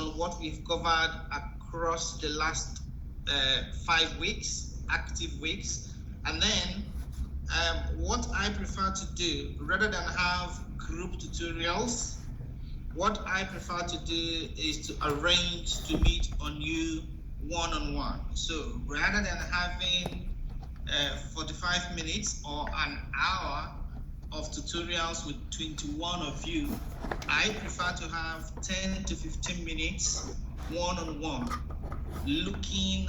on what we've covered across the last 5 weeks, active weeks. And then what I prefer to do, rather than have group tutorials, what I prefer to do is to arrange to meet on you one-on-one. So rather than having 45 minutes or an hour of tutorials with 21 of you, I prefer to have 10 to 15 minutes one-on-one, looking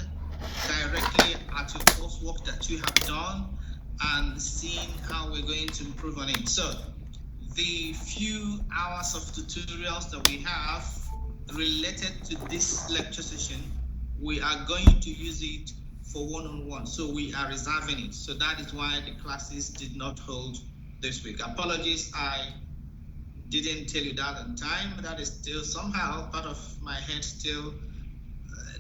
directly at your coursework that you have done and seeing how we're going to improve on it. So the few hours of tutorials that we have related to this lecture session, we are going to use it for one-on-one. So we are reserving it. So that is why the classes did not hold this week. Apologies, I didn't tell you that on time. That is still somehow part of my head, still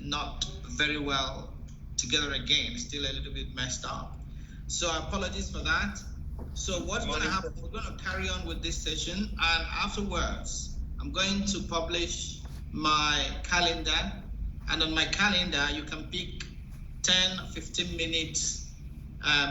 not very well together again, still a little bit messed up. So apologies for that. So what's going to happen, we're going to carry on with this session, and afterwards, I'm going to publish my calendar, and on my calendar, you can pick 10, 15 minutes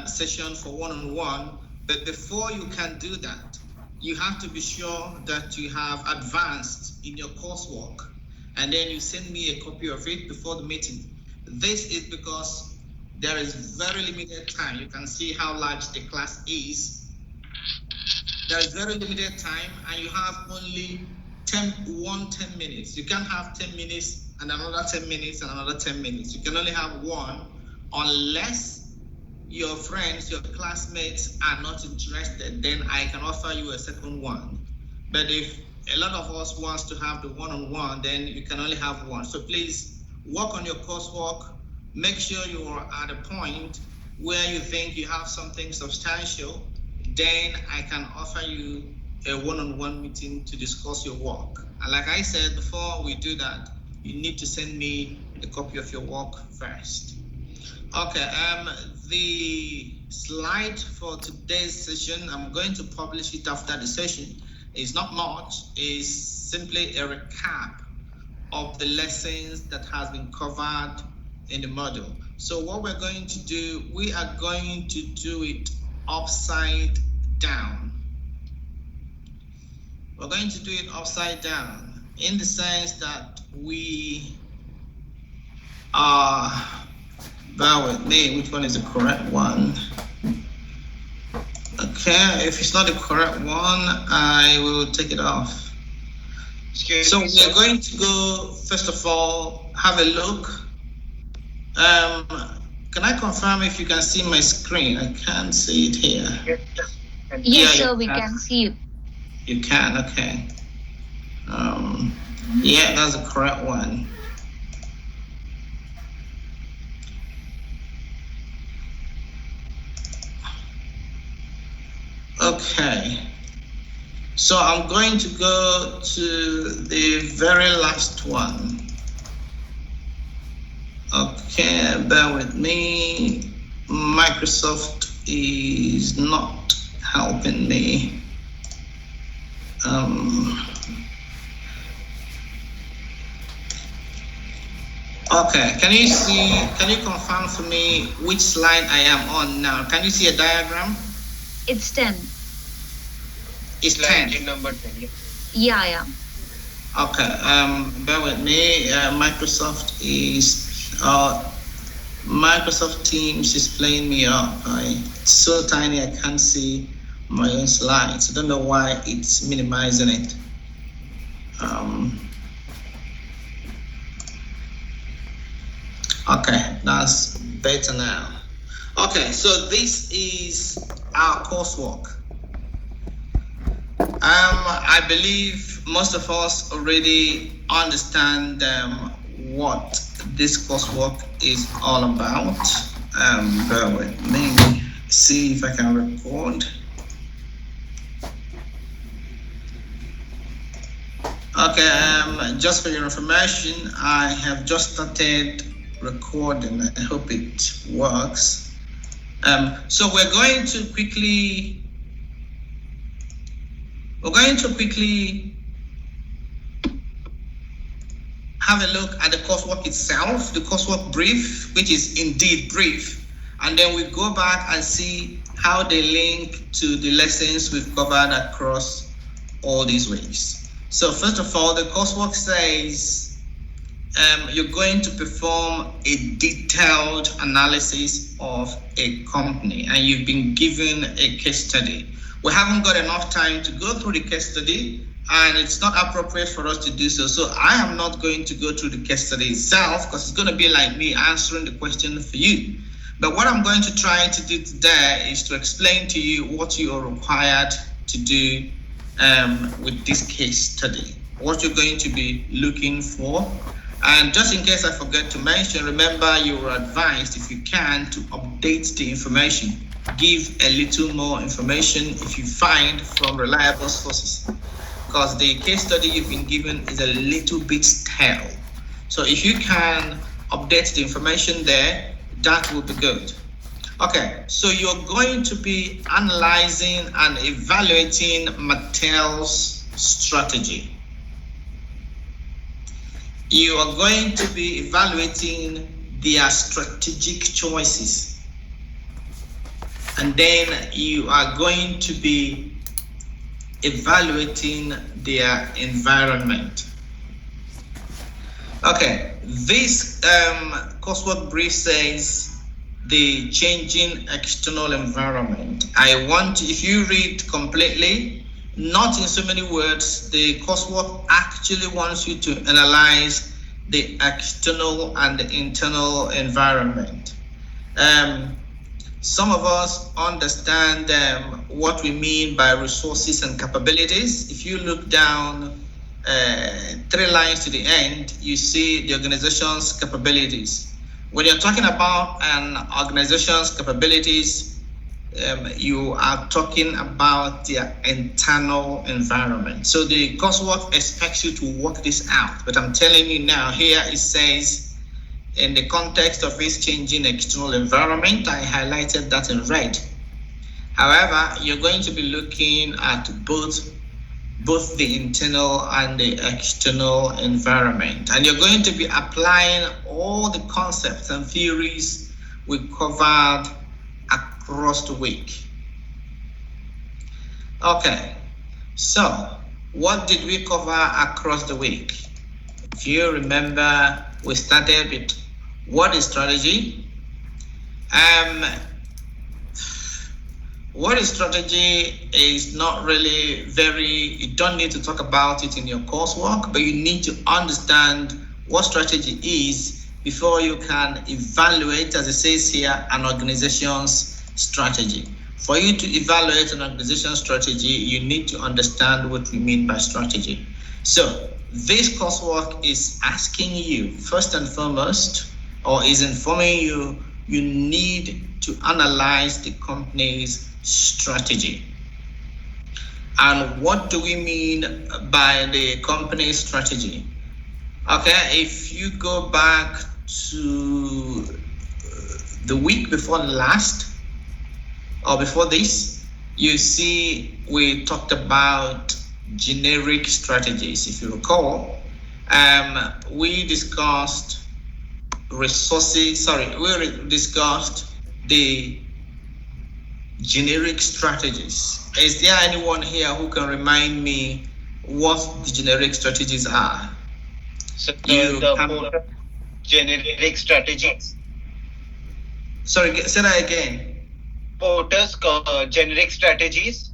session for one-on-one, but before you can do that, you have to be sure that you have advanced in your coursework, and then you send me a copy of it before the meeting. This is because there is very limited time. You can see how large the class is. There is very limited time, and you have only 10 minutes. You can't have 10 minutes and another 10 minutes and another 10 minutes. You can only have one, unless your friends, your classmates are not interested, then I can offer you a second one. But if a lot of us wants to have the one-on-one, then you can only have one. So please work on your coursework. Make sure you are at a point where you think you have something substantial, then I can offer you a one-on-one meeting to discuss your work. And like I said before we do that, you need to send me a copy of your work first. Okay, the slide for today's session, I'm going to publish it after the session. It's not much, it's simply a recap of the lessons that has been covered in the module. So what we're going to do, we are going to do it upside down. We're going to do it upside down in the sense that we are, bear with me, which one is the correct one? Okay, if it's not the correct one, I will take it off. So we're going to go, first of all, have a look. Can I confirm if you can see my screen? I can't see it here. Yes, sir, we can see you. You can, okay. Yeah, that's the correct one. Okay. So I'm going to go to the very last one. Okay, bear with me. Microsoft is not helping me. Okay, can you confirm for me which slide I am on now? Can you see a diagram? It's 10. It's 10. Number 10. Yeah. Okay, bear with me. Microsoft Teams is playing me up. It's so tiny I can't see my own slides. I don't know why it's minimizing it. Okay, that's better now. Okay, so this is our coursework. I believe most of us already understand what this coursework is all about. Bear with me, see if I can record. Okay, just for your information, I have just started recording. I hope it works. So we're going to quickly have a look at the coursework itself, the coursework brief, which is indeed brief. And then we go back and see how they link to the lessons we've covered across all these weeks. So first of all, the coursework says you're going to perform a detailed analysis of a company, and you've been given a case study. We haven't got enough time to go through the case study, and it's not appropriate for us to do so. So I am not going to go through the case study itself, because it's going to be like me answering the question for you. But what I'm going to try to do today is to explain to you what you are required to do with this case study, what you're going to be looking for. And just in case I forget to mention, remember you are advised, if you can, to update the information. Give a little more information if you find from reliable sources, because the case study you've been given is a little bit stale. So if you can update the information there, that will be good. Okay, so you're going to be analyzing and evaluating Mattel's strategy. You are going to be evaluating their strategic choices. And then you are going to be evaluating their environment. Okay, this coursework brief says the changing external environment. I want, if you read completely, not in so many words, the coursework actually wants you to analyze the external and the internal environment. Some of us understand what we mean by resources and capabilities. If you look down 3 lines to the end, you see the organization's capabilities. When you're talking about an organization's capabilities, you are talking about their internal environment. So the coursework expects you to work this out, but I'm telling you now, here it says, in the context of this changing external environment, I highlighted that in red. However, you're going to be looking at both the internal and the external environment, and you're going to be applying all the concepts and theories we covered across the week. Okay, so what did we cover across the week? If you remember, we started with what is strategy. What is strategy is not really you don't need to talk about it in your coursework, but you need to understand what strategy is before you can evaluate, as it says here, an organization's strategy. For you to evaluate an organization's strategy, you need to understand what we mean by strategy. So this coursework is asking you, first and foremost, or is informing you, you need to analyze the company's strategy. And what do we mean by the company's strategy? Okay, if you go back to the week before last, or before this, you see we talked about generic strategies. If you recall, we discussed we discussed the generic strategies. Is there anyone here who can remind me what the generic strategies are? So the generic strategies. Sorry, say that again. Porter's generic strategies.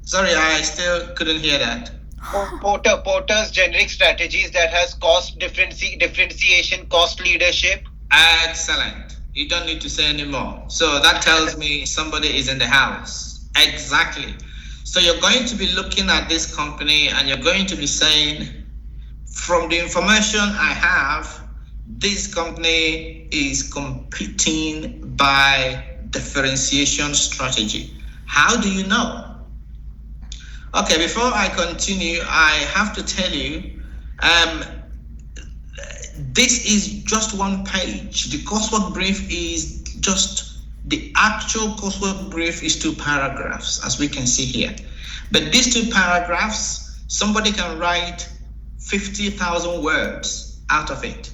Sorry, I still couldn't hear that. Porter's generic strategies that has cost differentiation, cost leadership. Excellent. You don't need to say anymore. So that tells me somebody is in the house. Exactly. So you're going to be looking at this company and you're going to be saying, from the information I have, this company is competing by differentiation strategy. How do you know? Okay, before I continue, I have to tell you, this is just one page. The coursework brief is the actual coursework brief is 2 paragraphs, as we can see here. But these 2 paragraphs somebody can write 50,000 words out of it.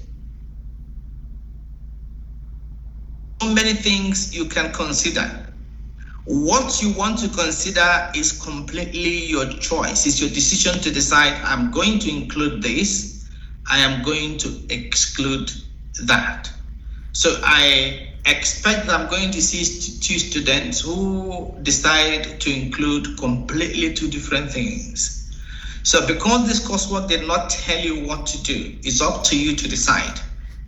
So many things you can consider. What you want to consider is completely your choice. It's your decision to decide, I'm going to include this, I am going to exclude that. So I expect that I'm going to see two students who decide to include completely two different things. So because this coursework did not tell you what to do, it's up to you to decide.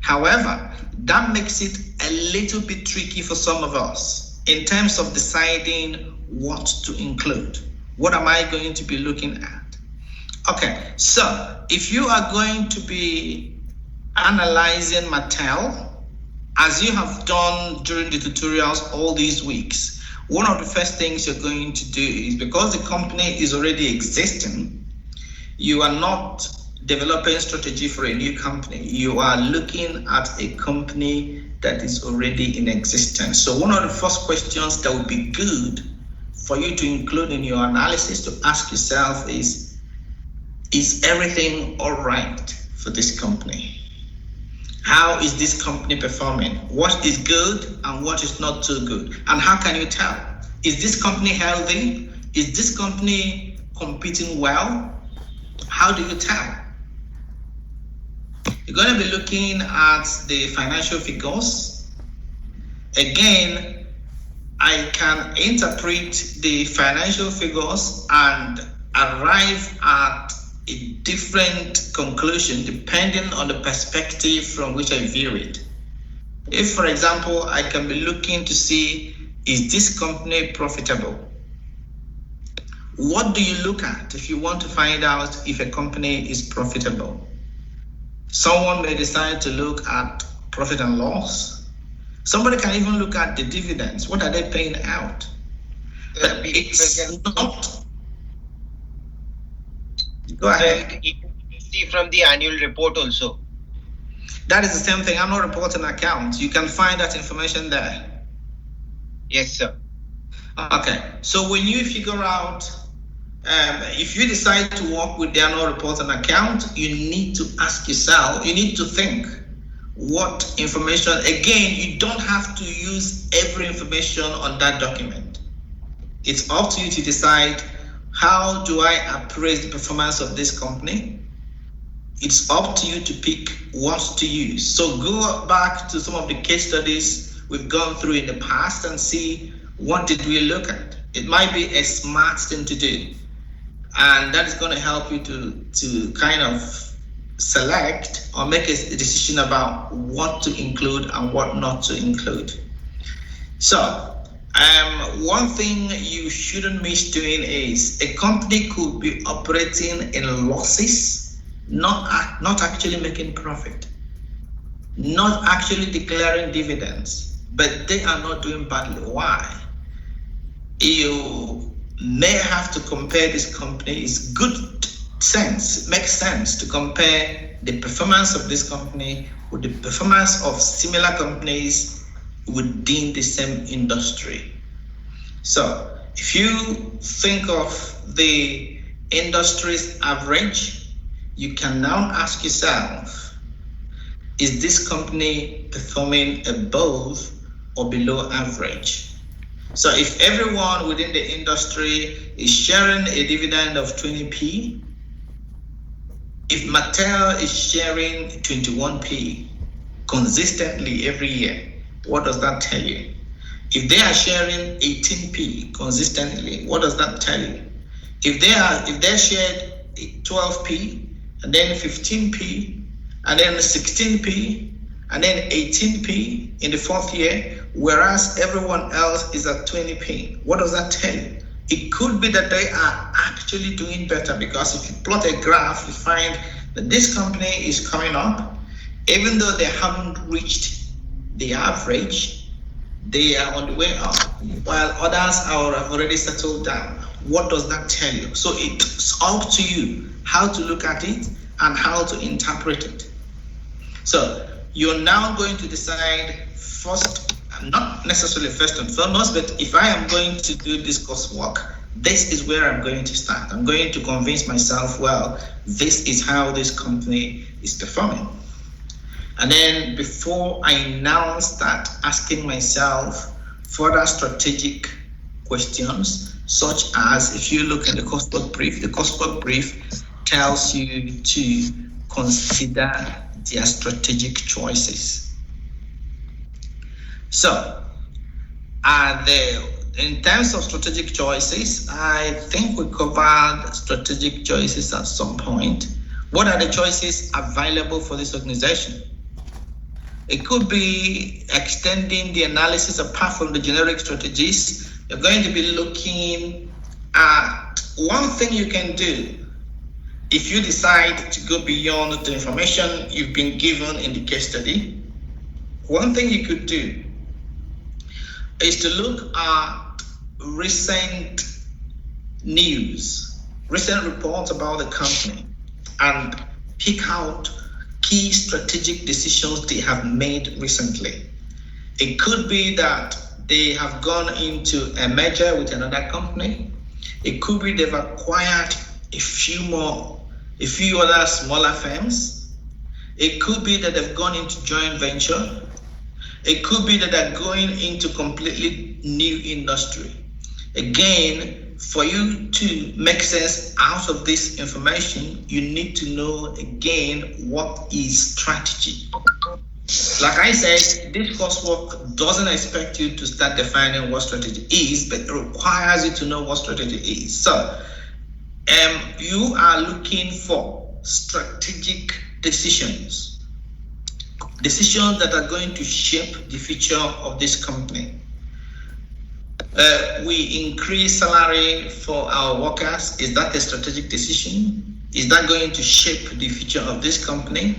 However, that makes it a little bit tricky for some of us in terms of deciding what to include. What am I going to be looking at? Okay, so if you are going to be analyzing Mattel, as you have done during the tutorials all these weeks, one of the first things you're going to do is, because the company is already existing, you are not developing strategy for a new company. You are looking at a company that is already in existence. So one of the first questions that would be good for you to include in your analysis to ask yourself is everything all right for this company? How is this company performing? What is good and what is not too good? And how can you tell? Is this company healthy? Is this company competing well? How do you tell? You're going to be looking at the financial figures. Again, I can interpret the financial figures and arrive at a different conclusion depending on the perspective from which I view it. If, for example, I can be looking to see, is this company profitable? What do you look at if you want to find out if a company is profitable? Someone may decide to look at profit and loss. Somebody can even look at the dividends. What are they paying out? But it's not. Go ahead. You can see from the annual report also. That is the same thing. I'm not reporting accounts. You can find that information there. Yes, sir. Okay. So when you figure out, if you decide to work with the annual report and account, you need to ask yourself, you need to think what information, again, you don't have to use every information on that document. It's up to you to decide, how do I appraise the performance of this company? It's up to you to pick what to use. So go back to some of the case studies we've gone through in the past and see, what did we look at? It might be a smart thing to do. And that is going to help you to kind of select or make a decision about what to include and what not to include. So one thing you shouldn't miss doing is, a company could be operating in losses, not actually making profit, not actually declaring dividends, but they are not doing badly. Why? You may have to compare this company. It's good sense, it makes sense to compare the performance of this company with the performance of similar companies within the same industry. So if you think of the industry's average, you can now ask yourself, is this company performing above or below average? So if everyone within the industry is sharing a dividend of 20p, if Mattel is sharing 21p consistently every year, what does that tell you? If they are sharing 18p consistently, what does that tell you? If they shared 12p and then 15p and then 16p and then 18p in the fourth year, whereas everyone else is at 20p, what does that tell you? It could be that they are actually doing better, because if you plot a graph, you find that this company is coming up, even though they haven't reached the average, they are on the way up, while others have already settled down. What does that tell you? So it's up to you how to look at it and how to interpret it. So you're now going to decide first, not necessarily first and foremost, but if I am going to do this coursework, this is where I'm going to start. I'm going to convince myself, well, this is how this company is performing. And then before I now start asking myself further strategic questions, such as if you look at the coursework brief tells you to consider their strategic choices. So, in terms of strategic choices, I think we covered strategic choices at some point. What are the choices available for this organization? It could be extending the analysis apart from the generic strategies. You're going to be looking at one thing you can do if you decide to go beyond the information you've been given in the case study. One thing you could do is to look at recent news, recent reports about the company, and pick out key strategic decisions they have made recently. It could be that they have gone into a merger with another company. It could be they've acquired a few other smaller firms. It could be that they've gone into joint venture. It could be that they're going into completely new industry. Again, for you to make sense out of this information, you need to know again what is strategy. Like I said, this coursework doesn't expect you to start defining what strategy is, but it requires you to know what strategy is. So, you are looking for strategic decisions that are going to shape the future of this company. We increase salary for our workers. Is that a strategic decision? Is that going to shape the future of this company?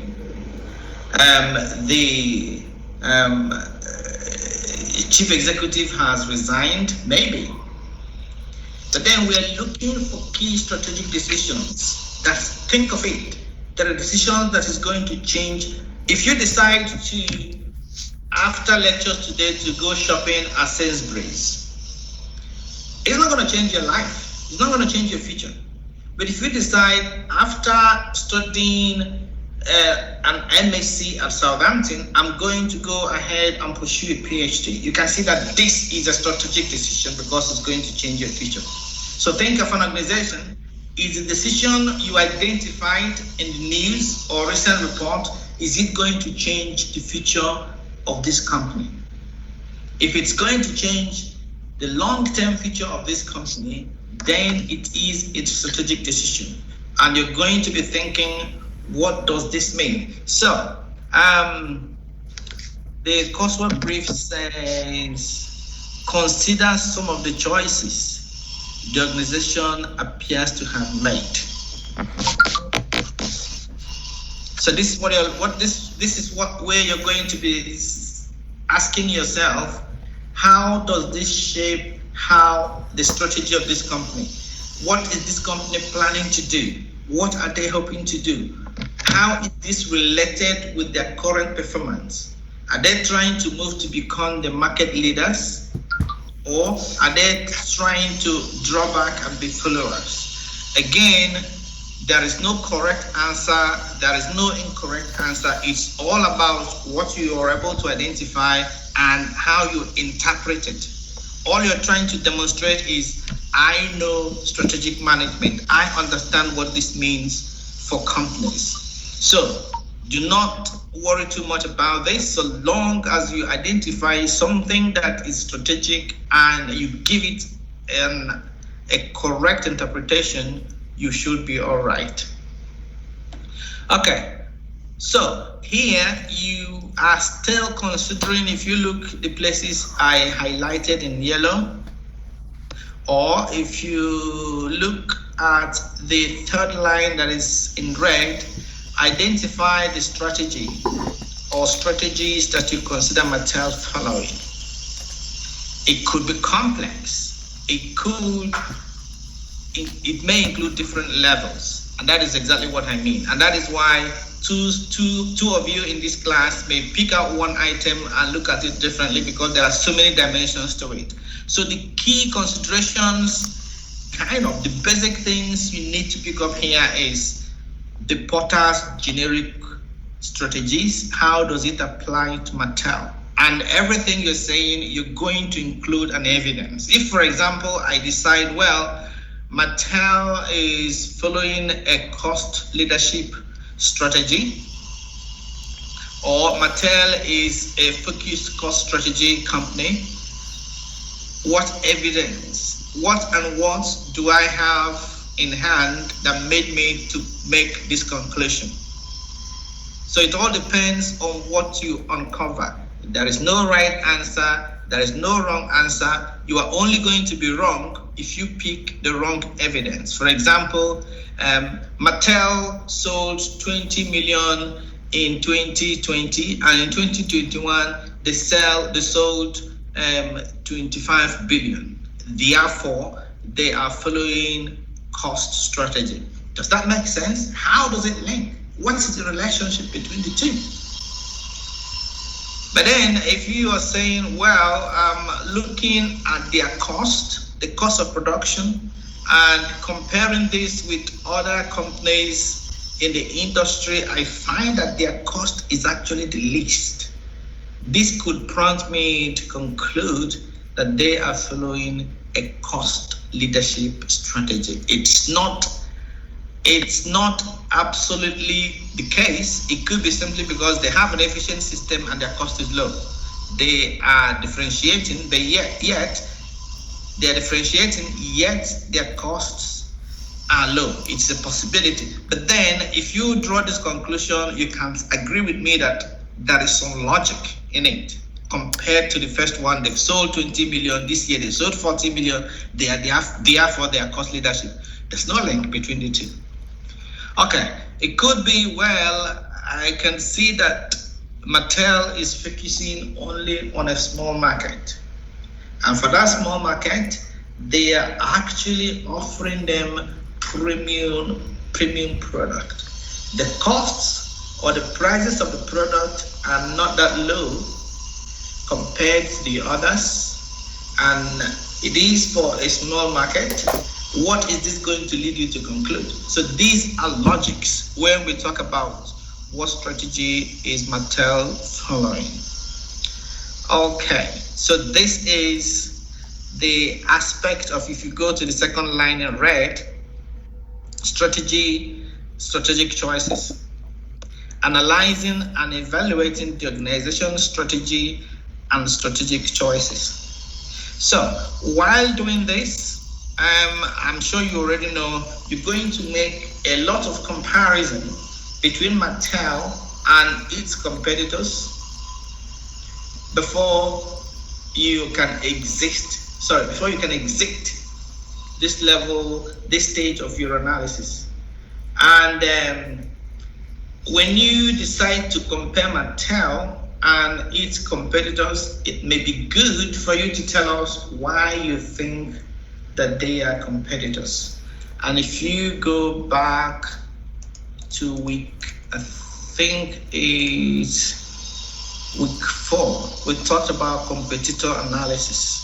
The chief executive has resigned, maybe. But then we are looking for key strategic decisions. Think of it. There are decisions that is going to change. If you decide to, after lectures today, to go shopping at Sainsbury's, it's not going to change your life. It's not going to change your future. But if you decide after studying an MSc at Southampton, I'm going to go ahead and pursue a PhD, you can see that this is a strategic decision because it's going to change your future. So think of an organization. Is the decision you identified in the news or recent report, is it going to change the future of this company? If it's going to change the long-term future of this company, then it is a strategic decision. And you're going to be thinking, what does this mean? So, the coursework brief says, consider some of the choices the organization appears to have made. So this is where you're going to be asking yourself, how does this shape how the strategy of this company? What is this company planning to do? What are they hoping to do? How is this related with their current performance? Are they trying to move to become the market leaders? Or are they trying to draw back and be followers? Again, there is no correct answer. There is no incorrect answer. It's all about what you are able to identify and how you interpret it. All you're trying to demonstrate is, I know strategic management. I understand what this means for companies. So do not worry too much about this. So long as you identify something that is strategic and you give it a correct interpretation, you should be all right. Okay, so here you are still considering, if you look the places I highlighted in yellow, or if you look at the third line that is in red, identify the strategy or strategies that you consider myself following. It could be complex. It may include different levels, and that is exactly what I mean. And that is why two of you in this class may pick out one item and look at it differently, because there are so many dimensions to it. So the key considerations kind of the basic things you need to pick up here is the Porter's generic strategies. How does it apply to Mattel? And everything you're saying, you're going to include an evidence. If, for example, I decide, well, Mattel is following a cost leadership strategy, or Mattel is a focused cost strategy company, what evidence, what do I have in hand that made me to make this conclusion? So it all depends on what you uncover. There is no right answer, there is no wrong answer. You are only going to be wrong if you pick the wrong evidence. For example, Mattel sold 20 million in 2020, and in 2021 they sold 25 billion. Therefore, they are following cost strategy. Does that make sense? How does it link? What is the relationship between the two? But then if you are saying, well, I'm looking at their cost, the cost of production, and comparing this with other companies in the industry, I find that their cost is actually the least. This could prompt me to conclude that they are following a cost leadership strategy. It's not absolutely the case. It could be simply because they have an efficient system and their cost is low. They are differentiating, but yet they are differentiating, yet their costs are low. It's a possibility. But then if you draw this conclusion, you can agree with me that there is some logic in it. Compared to the first one, they've sold 20 million this year, they sold 40 million, therefore they are cost leadership. There's no link between the two. Okay, it could be, well, I can see that Mattel is focusing only on a small market. And for that small market, they are actually offering them premium product. The costs or the prices of the product are not that low compared to the others, and it is for a small market. What is this going to lead you to conclude? So these are logics when we talk about what strategy is Mattel following. Okay, so this is the aspect of, if you go to the second line in red, strategic choices. Analyzing and evaluating the organization's strategy and strategic choices. So while doing this, I'm sure you already know, you're going to make a lot of comparison between Mattel and its competitors before you can exit this level, this stage of your analysis. And when you decide to compare Mattel and its competitors, it may be good for you to tell us why you think that they are competitors. And if you go back to week, I think it's week 4, we talked about competitor analysis.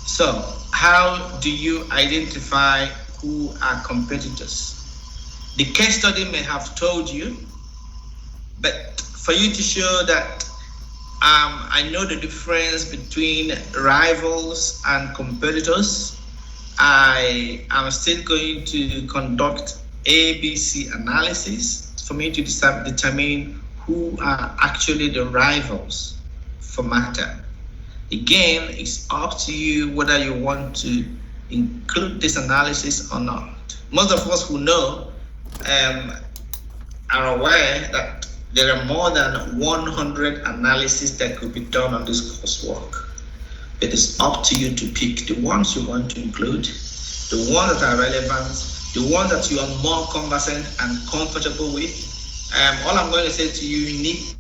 So how do you identify who are competitors? The case study may have told you, but for you to show that I know the difference between rivals and competitors, I am still going to conduct ABC analysis for me to determine who are actually the rivals for Mattel. Again, it's up to you whether you want to include this analysis or not. Most of us who know are aware that there are more than 100 analyses that could be done on this coursework. It is up to you to pick the ones you want to include, the ones that are relevant, the ones that you are more conversant and comfortable with. All I'm going to say to you, need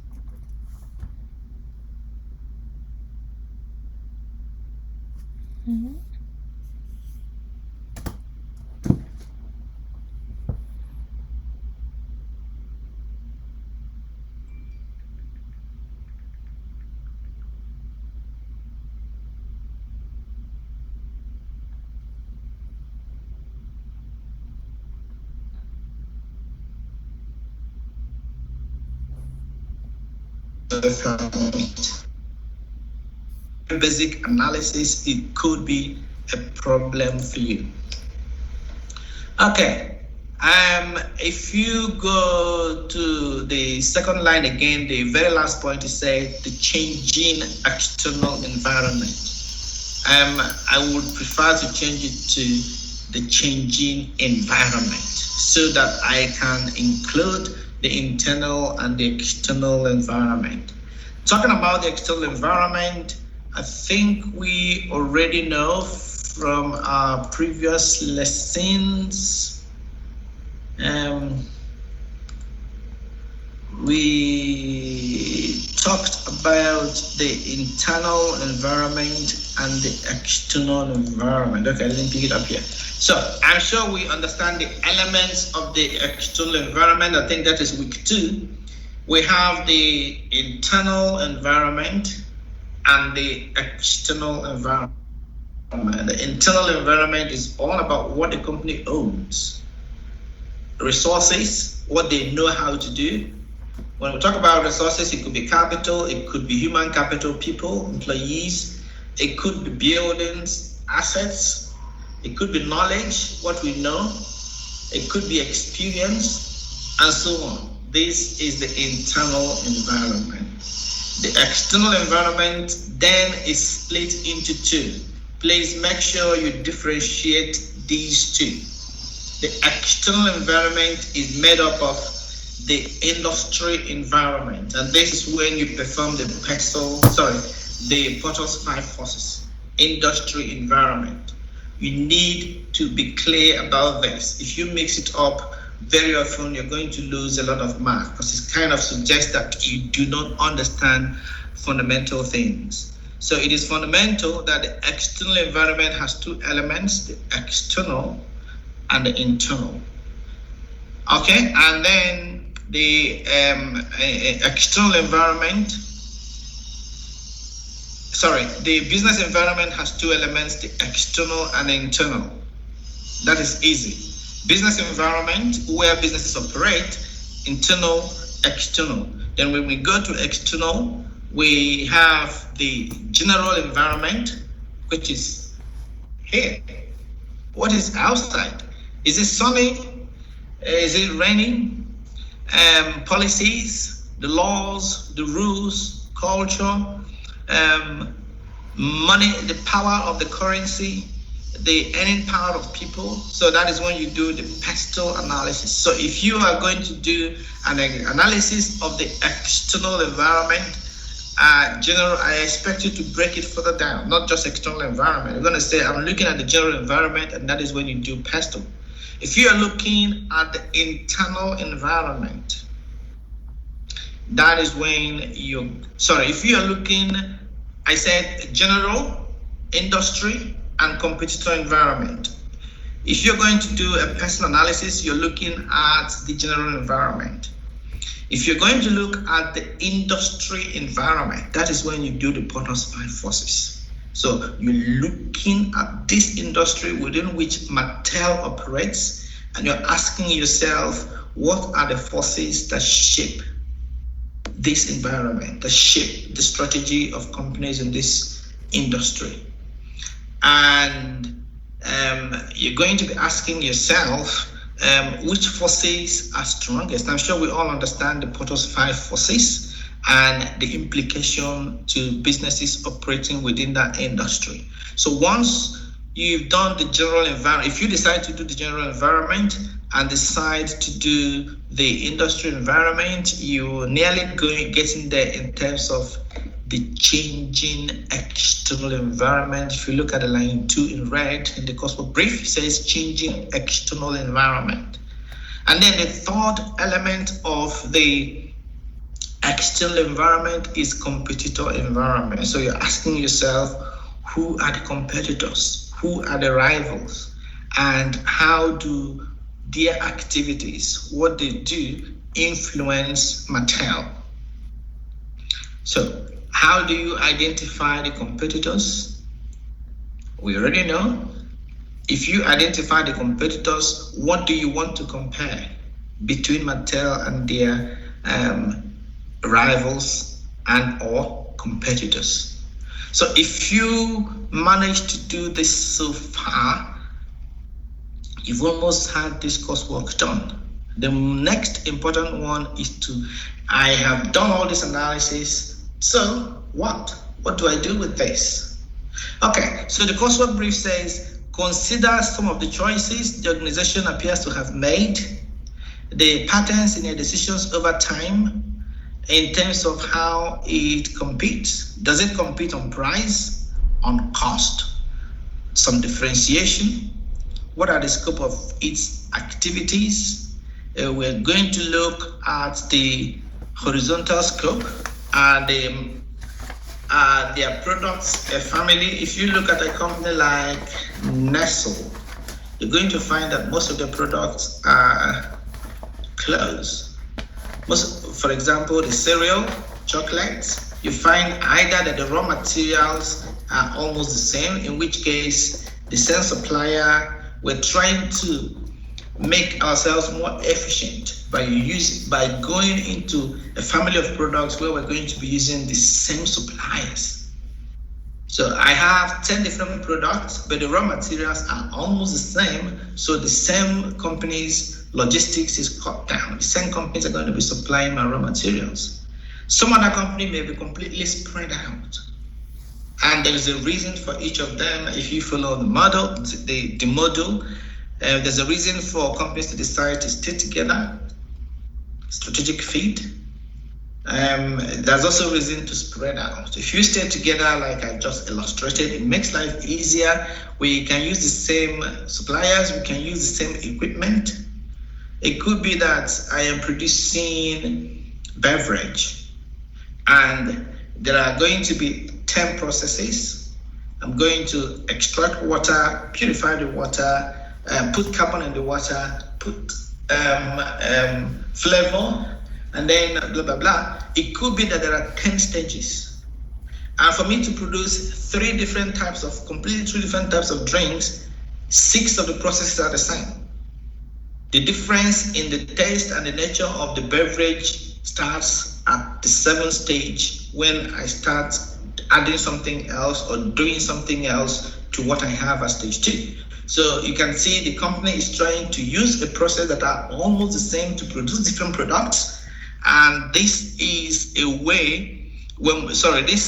basic analysis, it could be a problem for you. Okay. If you go to the second line again, the very last point is said the changing external environment. I would prefer to change it to the changing environment so that I can include the internal and the external environment. Talking about the external environment, I think we already know from our previous lessons. We talked about the internal environment and the external environment. Okay, let me pick it up here. So I'm sure we understand the elements of the external environment. I think that is week 2. We have the internal environment and the external environment. The internal environment is all about what the company owns, resources, what they know how to do. When we talk about resources, it could be capital, it could be human capital, people, employees, it could be buildings, assets, it could be knowledge, what we know, it could be experience, and so on. This is the internal environment. The external environment then is split into 2. Please make sure you differentiate these 2. The external environment is made up of the industry environment, and this is when you perform the Porter's 5 forces. Industry environment. You need to be clear about this. If you mix it up, very often you're going to lose a lot of marks because it kind of suggests that you do not understand fundamental things. So it is fundamental that the external environment has 2 elements, the external and the internal. Okay, and then the external environment, the business environment has 2 elements, the external and the internal. That is easy. Business environment, where businesses operate, internal, external. Then when we go to external, we have the general environment, which is here. What is outside? Is it sunny? Is it raining? Policies, the laws, the rules, culture, money, the power of the currency, the earning power of people. So that is when you do the pestle analysis. So if you are going to do an analysis of the external environment, I expect you to break it further down, not just external environment. You're going to say, I'm looking at the general environment, and that is when you do pestle. If you are looking at the internal environment, that is when if you are looking, I said general, industry, and competitor environment. If you're going to do a personal analysis, you're looking at the general environment. If you're going to look at the industry environment, that is when you do the Porter's 5 forces. So you're looking at this industry within which Mattel operates, and you're asking yourself, what are the forces that shape this environment, that shape the strategy of companies in this industry? And you're going to be asking yourself, which forces are strongest? I'm sure we all understand the Porter's 5 forces and the implication to businesses operating within that industry. So once you've done the general environment, if you decide to do the general environment and decide to do the industry environment, you're nearly getting there in terms of the changing external environment. If you look at the line 2 in red in the Coursework Brief, it says changing external environment. And then the third element of the external environment is competitor environment. So you're asking yourself, who are the competitors? Who are the rivals? And how do their activities, what they do, influence Mattel? So how do you identify the competitors? We already know. If you identify the competitors, what do you want to compare between Mattel and their rivals and or competitors. So if you manage to do this so far, you've almost had this coursework done. The next important one is I have done all this analysis, so what? What do I do with this? Okay, so the coursework brief says, consider some of the choices the organization appears to have made, the patterns in their decisions over time, in terms of how it competes. Does it compete on price, on cost, some differentiation? What are the scope of its activities? We're going to look at the horizontal scope and their products family. If you look at a company like Nestle, you're going to find that most of their products are clothes. For example, the cereal, chocolates, you find either that the raw materials are almost the same, in which case the same supplier, we're trying to make ourselves more efficient by going into a family of products where we're going to be using the same suppliers. So I have 10 different products, but the raw materials are almost the same. So the same companies' logistics is cut down. The same companies are going to be supplying my raw materials. Some other company may be completely spread out. And there is a reason for each of them. If you follow the model, the model, there's a reason for companies to decide to stay together, strategic fit. There's also a reason to spread out. If you stay together, like I just illustrated, it makes life easier. We can use the same suppliers, we can use the same equipment. It could be that I am producing beverage and there are going to be 10 processes. I'm going to extract water, purify the water, put carbon in the water, put flavor, and then blah, blah, blah. It could be that there are 10 stages. And for me to produce completely three different types of drinks, 6 of the processes are the same. The difference in the taste and the nature of the beverage starts at the 7th stage when I start adding something else or doing something else to what I have at stage 2. So you can see the company is trying to use a process that are almost the same to produce different products. And this is this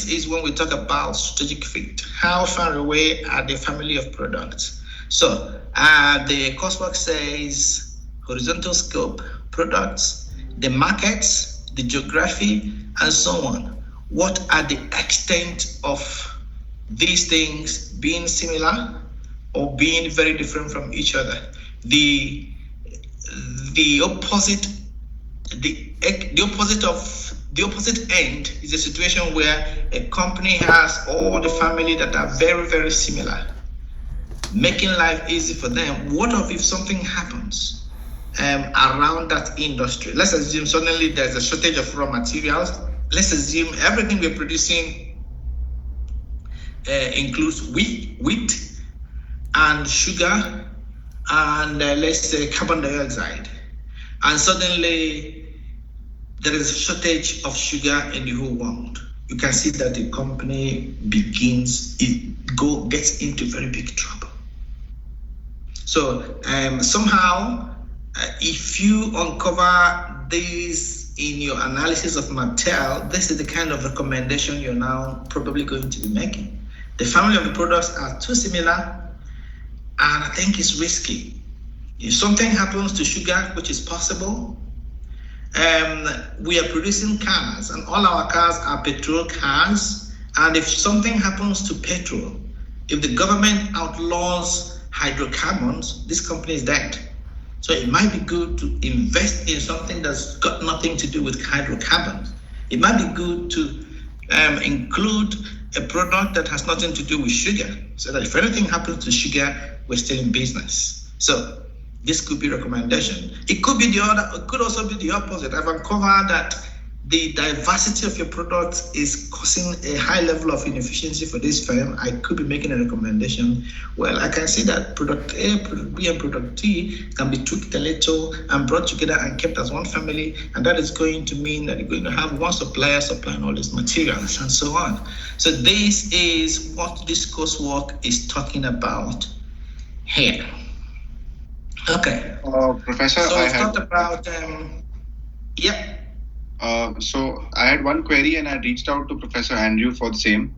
is when we talk about strategic fit. How far away are the family of products? So the coursework says horizontal scope, products, the markets, the geography, and so on. What are the extent of these things being similar or being very different from each other? The opposite end is a situation where a company has all the family that are very, very similar, making life easy for them. What if something happens around that industry? Let's assume suddenly there's a shortage of raw materials. Let's assume everything we're producing includes wheat and sugar and let's say carbon dioxide. And suddenly there is a shortage of sugar in the whole world. You can see that the company gets into very big trouble. So somehow, if you uncover this in your analysis of Mattel, this is the kind of recommendation you're now probably going to be making. The family of the products are too similar, and I think it's risky. If something happens to sugar, which is possible, we are producing cars, and all our cars are petrol cars. And if something happens to petrol, if the government outlaws hydrocarbons, this company is dead. So it might be good to invest in something that's got nothing to do with hydrocarbons. It might be good to include a product that has nothing to do with sugar, so that if anything happens to sugar, we're still in business. So this could be a recommendation. It could be it could also be the opposite. I've uncovered that the diversity of your product is causing a high level of inefficiency for this firm, I could be making a recommendation. Well, I can see that product A, product B, and product C can be tweaked a little and brought together and kept as one family, and that is going to mean that you're going to have one supplier supplying all these materials and so on. So this is what this coursework is talking about here. Okay. Professor, so I we've had talked about yeah. So I had one query and I reached out to Professor Andrew for the same.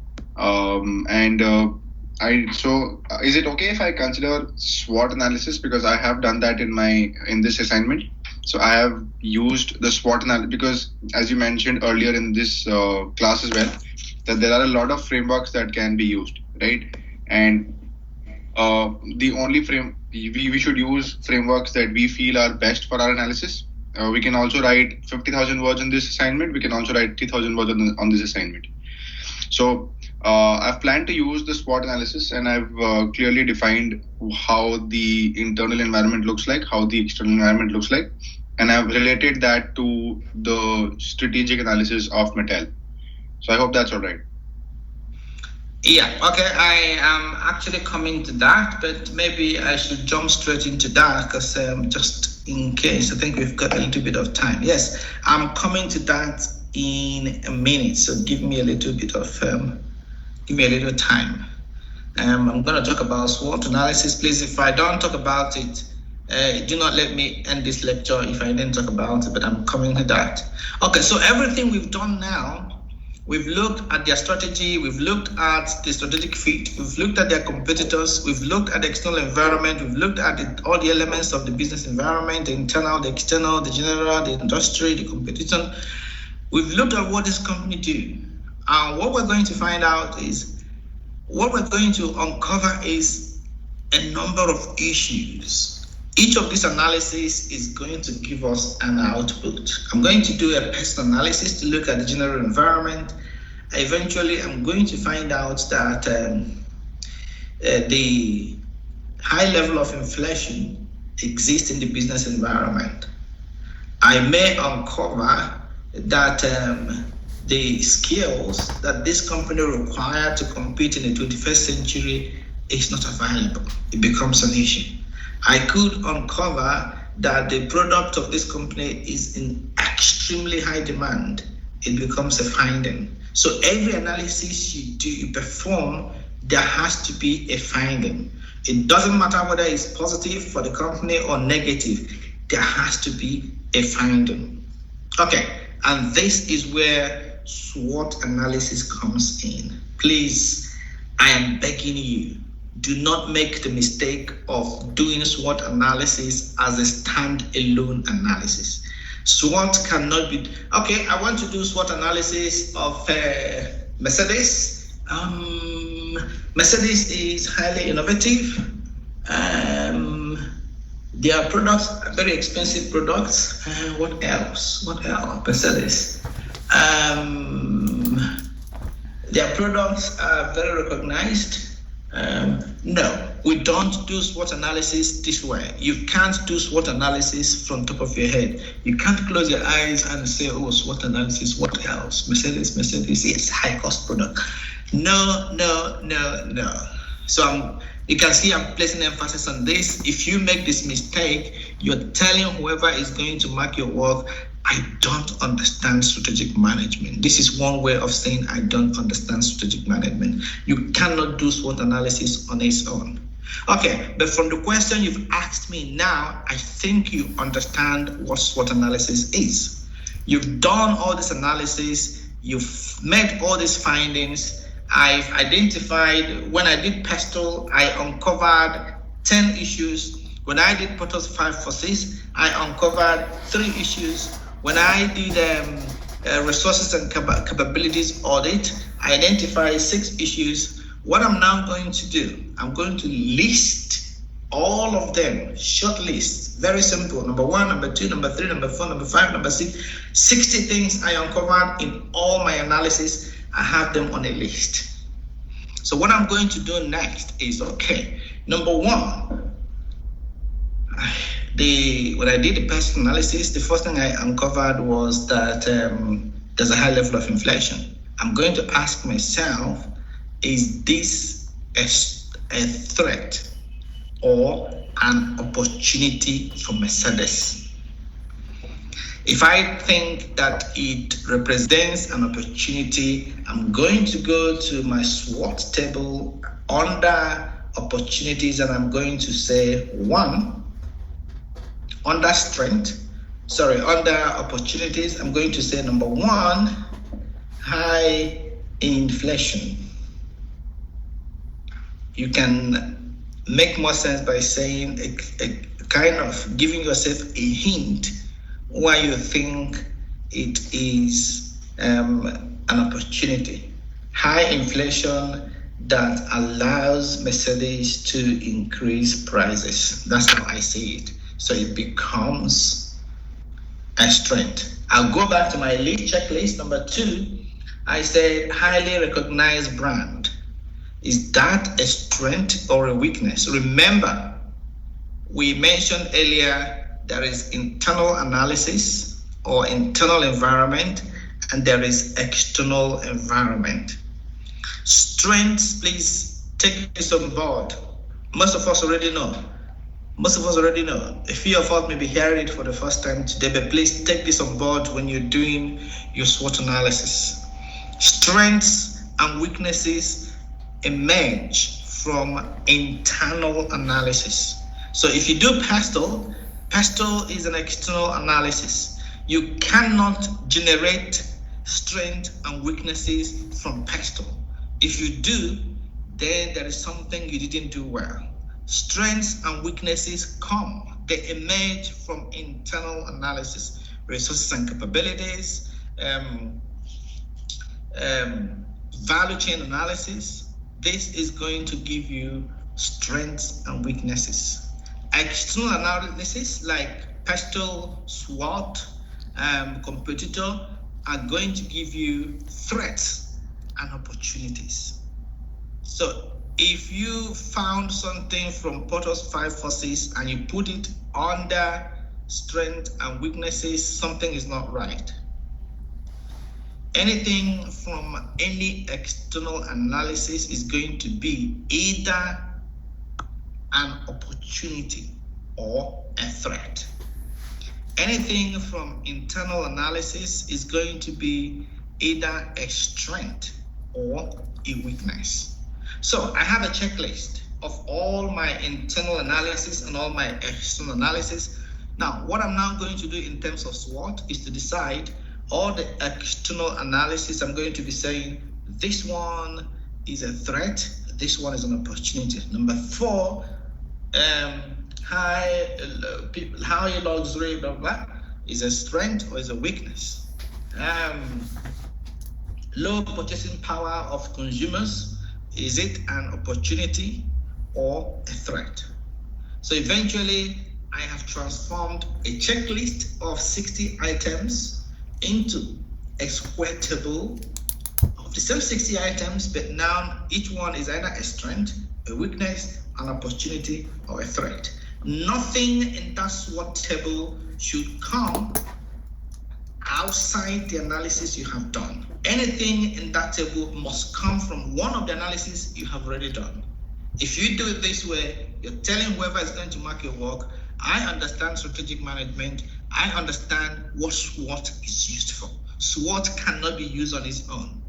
Is it okay if I consider SWOT analysis, because I have done that in this assignment? So I have used the SWOT analysis because, as you mentioned earlier in this class as well, that there are a lot of frameworks that can be used, right? And the only we should use frameworks that we feel are best for our analysis. We can also write 50,000 words in this assignment. We can also write 3,000 words on this assignment. So I've planned to use the SWOT analysis, and I've clearly defined how the internal environment looks like, how the external environment looks like, and I've related that to the strategic analysis of Mattel. So I hope that's all right. Yeah, okay, I am actually coming to that, but maybe I should jump straight into that because just in case, I think we've got a little bit of time. Yes, I'm coming to that in a minute, so give me a little bit of, time. I'm going to talk about SWOT analysis. Please, if I don't talk about it, do not let me end this lecture if I didn't talk about it, but I'm coming to that. Okay, so everything we've done now, we've looked at their strategy, we've looked at the strategic fit, we've looked at their competitors, we've looked at the external environment, we've looked at all the elements of the business environment, the internal, the external, the general, the industry, the competition. We've looked at what this company do. And what we're going to find out is, what we're going to uncover is a number of issues. Each of these analyses is going to give us an output. I'm going to do a pest analysis to look at the general environment. Eventually, I'm going to find out that the high level of inflation exists in the business environment. I may uncover that the skills that this company requires to compete in the 21st century is not available. It becomes an issue. I could uncover that the product of this company is in extremely high demand. It becomes a finding. So every analysis you perform, there has to be a finding. It doesn't matter whether it's positive for the company or negative. There has to be a finding. Okay, and this is where SWOT analysis comes in. Please, I am begging you, do not make the mistake of doing SWOT analysis as a stand-alone analysis. SWOT cannot be, okay, I want to do SWOT analysis of Mercedes. Mercedes is highly innovative. Their products are very expensive products. What else? Mercedes. Their products are very recognized. No, we don't do SWOT analysis this way. You can't do SWOT analysis from top of your head. You can't close your eyes and say, oh, SWOT analysis, what else? Mercedes, yes, high cost product. No. So you can see I'm placing emphasis on this. If you make this mistake, you're telling whoever is going to mark your work, I don't understand strategic management. This is one way of saying I don't understand strategic management. You cannot do SWOT analysis on its own. Okay, but from the question you've asked me now, I think you understand what SWOT analysis is. You've done all this analysis, you've made all these findings. I've identified, when I did PESTLE, I uncovered 10 issues. When I did POTOS 546, I uncovered 3 issues. When I did resources and capabilities audit, I identified 6 issues. What I'm now going to do, I'm going to list all of them, short list, very simple. Number 1, number 2, number 3, number 4, number 5, number 6, 60 things I uncovered in all my analysis. I have them on a list. So what I'm going to do next is, okay, number 1, when I did the pest analysis, the first thing I uncovered was that there's a high level of inflation. I'm going to ask myself, is this a threat or an opportunity for Mercedes? If I think that it represents an opportunity, I'm going to go to my SWOT table under opportunities, and I'm going to say under opportunities, I'm going to say number 1, high inflation. You can make more sense by saying a kind of giving yourself a hint why you think it is an opportunity. High inflation that allows Mercedes to increase prices. That's how I see it. So it becomes a strength. I'll go back to my lead checklist. Number 2, I said highly recognized brand. Is that a strength or a weakness? Remember, we mentioned earlier there is internal analysis or internal environment, and there is external environment. Strengths, please take this on board. Most of us already know. A few of us may be hearing it for the first time today, but please take this on board when you're doing your SWOT analysis. Strengths and weaknesses emerge from internal analysis. So if you do PESTLE is an external analysis. You cannot generate strengths and weaknesses from PESTLE. If you do, then there is something you didn't do well. Strengths and weaknesses they emerge from internal analysis, resources and capabilities, value chain analysis. This is going to give you strengths and weaknesses. External analysis like PESTLE, SWOT, competitor are going to give you threats and opportunities. So if you found something from Porter's 5 forces and you put it under strengths and weaknesses, something is not right. Anything from any external analysis is going to be either an opportunity or a threat. Anything from internal analysis is going to be either a strength or a weakness. So I have a checklist of all my internal analysis and all my external analysis. Now, what I'm now going to do in terms of SWOT is to decide all the external analysis. I'm going to be saying this one is a threat, this one is an opportunity. Number 4, high luxury, blah, blah, is a strength or is a weakness. Low purchasing power of consumers, is it an opportunity or a threat? So eventually, I have transformed a checklist of 60 items into a square table of the same 60 items, but now each one is either a strength, a weakness, an opportunity, or a threat. Nothing in that SWOT table should come outside the analysis you have done. Anything in that table must come from one of the analysis you have already done. If you do it this way, you're telling whoever is going to mark your work, I understand strategic management, I understand what SWOT is used for. SWOT cannot be used on its own.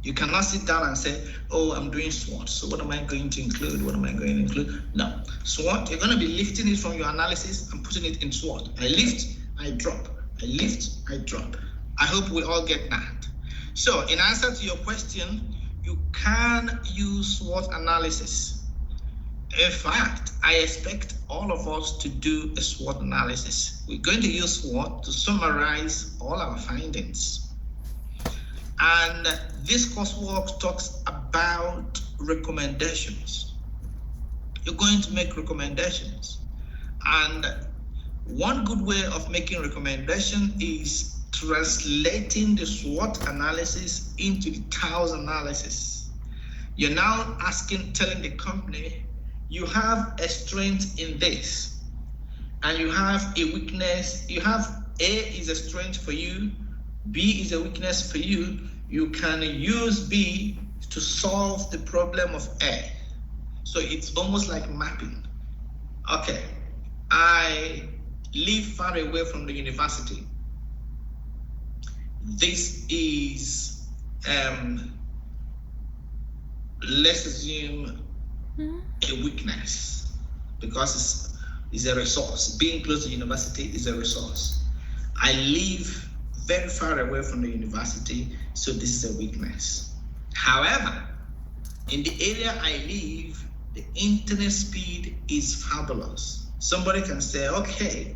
You cannot sit down and say, oh, I'm doing SWOT, so what am I going to include? What am I going to include? No. SWOT, you're going to be lifting it from your analysis and putting it in SWOT. I lift, I drop. I lift, I drop. I hope we all get that. So in answer to your question, you can use SWOT analysis. In fact, I expect all of us to do a SWOT analysis. We're going to use SWOT to summarize all our findings. And this coursework talks about recommendations. You're going to make recommendations. And one good way of making recommendation is translating the SWOT analysis into the TAOS analysis. You're now telling the company, you have a strength in this, and you have a weakness. You have A is a strength for you, B is a weakness for you, you can use B to solve the problem of A. So it's almost like mapping. Okay, I live far away from the university. This is, let's assume, a weakness, because it's a resource. Being close to the university is a resource. I live very far away from the university, so this is a weakness. However, in the area I live, the internet speed is fabulous. Somebody can say, okay,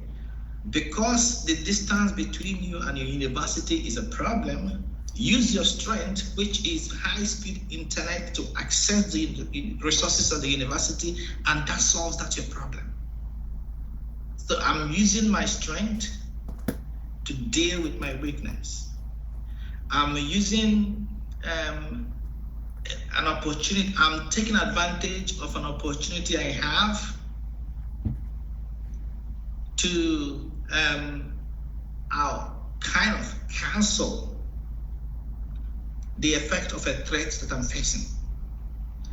because the distance between you and your university is a problem, use your strength, which is high-speed internet, to access the resources of the university, and that solves that your problem. So I'm using my strength to deal with my weakness. I'm using an opportunity, I'm taking advantage of an opportunity I have to kind of cancel the effect of a threat that I'm facing.